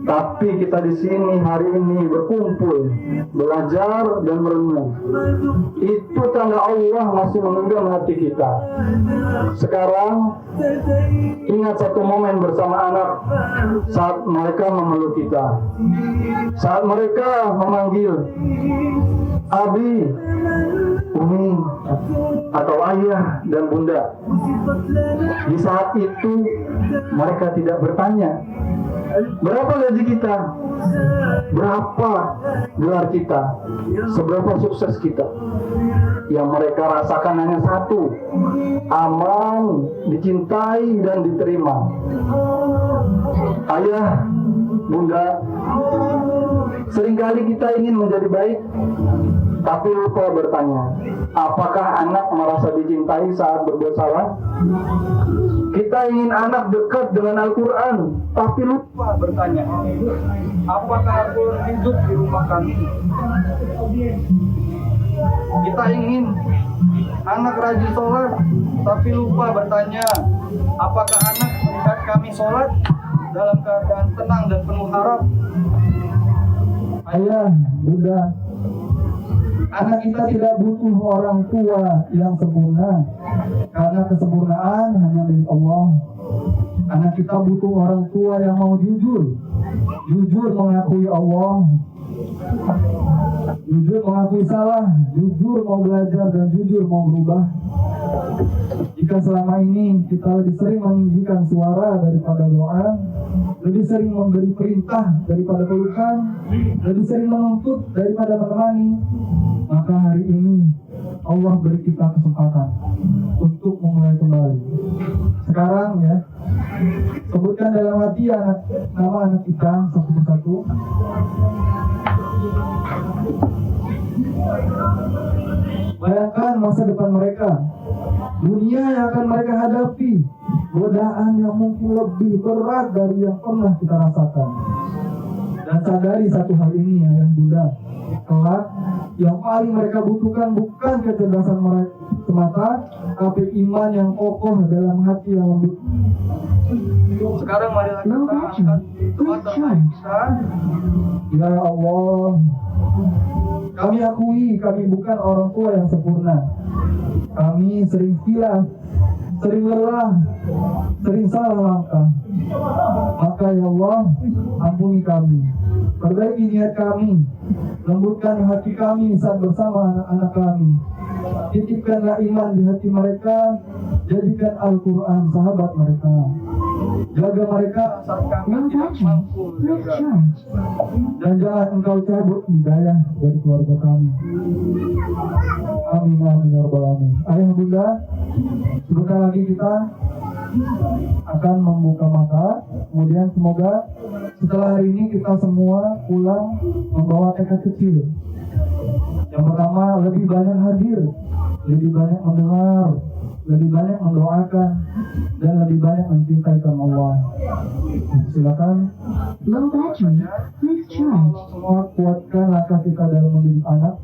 Tapi kita di sini hari ini berkumpul, belajar dan merenung. Itu tanda Allah masih menggenggam hati kita. Sekarang ingat satu momen bersama anak saat mereka memeluk kita, saat mereka memanggil Abi, Umi, atau ayah dan bunda. Di saat itu mereka tidak bertanya, berapa gaji kita, berapa gelar kita, seberapa sukses kita. Yang mereka rasakan hanya satu, aman, dicintai dan diterima. Ayah, bunda, seringkali kita ingin menjadi baik, tapi lupa bertanya, apakah anak merasa dicintai saat berbuat salah? Kita ingin anak dekat dengan Al-Quran, tapi lupa bertanya, apakah Al-Quran hidup di rumah kami? Kita ingin anak rajin sholat, tapi lupa bertanya, apakah anak melihat kami sholat dalam keadaan tenang dan penuh harap? Ayah, bunda, anak kita tidak butuh orang tua yang sempurna, karena kesempurnaan hanya milik Allah. Anak kita butuh orang tua yang mau jujur mengakui Allah, jujur mengakui salah, jujur mau belajar dan jujur mau berubah. Jika selama ini kita lebih sering meninggikan suara daripada doa, lebih sering memberi perintah daripada pelukan, lebih sering menuntut daripada menemani, maka hari ini Allah beri kita kesempatan untuk memulai kembali. Sekarang ya, sebutkan dalam hati nama anak kita satu persatu. Bayangkan masa depan mereka, dunia yang akan mereka hadapi, godaan yang mungkin lebih berat dari yang pernah kita rasakan. Dan sadari satu hal ini, ayah bunda, kelak yang paling mereka butuhkan bukan kecerdasan mereka semata, tapi iman yang kokoh dalam hati yang lembut. Sekarang marilah kita angkat doa terbaik kita. Ya Allah, kami akui kami bukan orang tua yang sempurna. Kami sering hilaf, sering lelah, sering salah langkah. Maka ya Allah, ampuni kami, perbaiki niat kami, lembutkan hati kami saat bersama anak-anak kami. Titipkanlah iman di hati mereka, jadikan Al-Quran sahabat mereka. Jaga mereka saat kami tidak mampu menjaga. Dan jangan engkau cabut hidayah dari keluarga kami. Amin, amin, ya rabbal alamin. Ayah bunda, sebentar lagi kita akan membuka mata. Kemudian semoga setelah hari ini kita semua pulang membawa tekad kecil. Yang pertama, lebih banyak hadir, lebih banyak mendengar, lebih banyak mendoakan, dan lebih banyak mencintaikan Allah. Silakan. Low battery, please charge. Semua kuatkan langkah kita dalam mendidik anak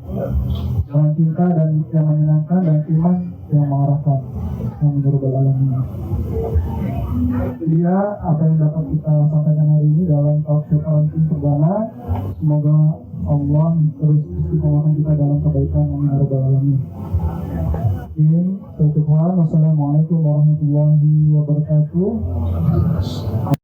dengan cinta dan yang menyenangkan dan iman yang mengarahkan. Amin ya rabbal alamin. Dia apa yang dapat kita sampaikan hari ini dalam talk show parenting perdana. Semoga Allah terus istiqomahkan kita dalam kebaikan. Amin ya rabbal alamin. Wassalamualaikum warahmatullahi wabarakatuh.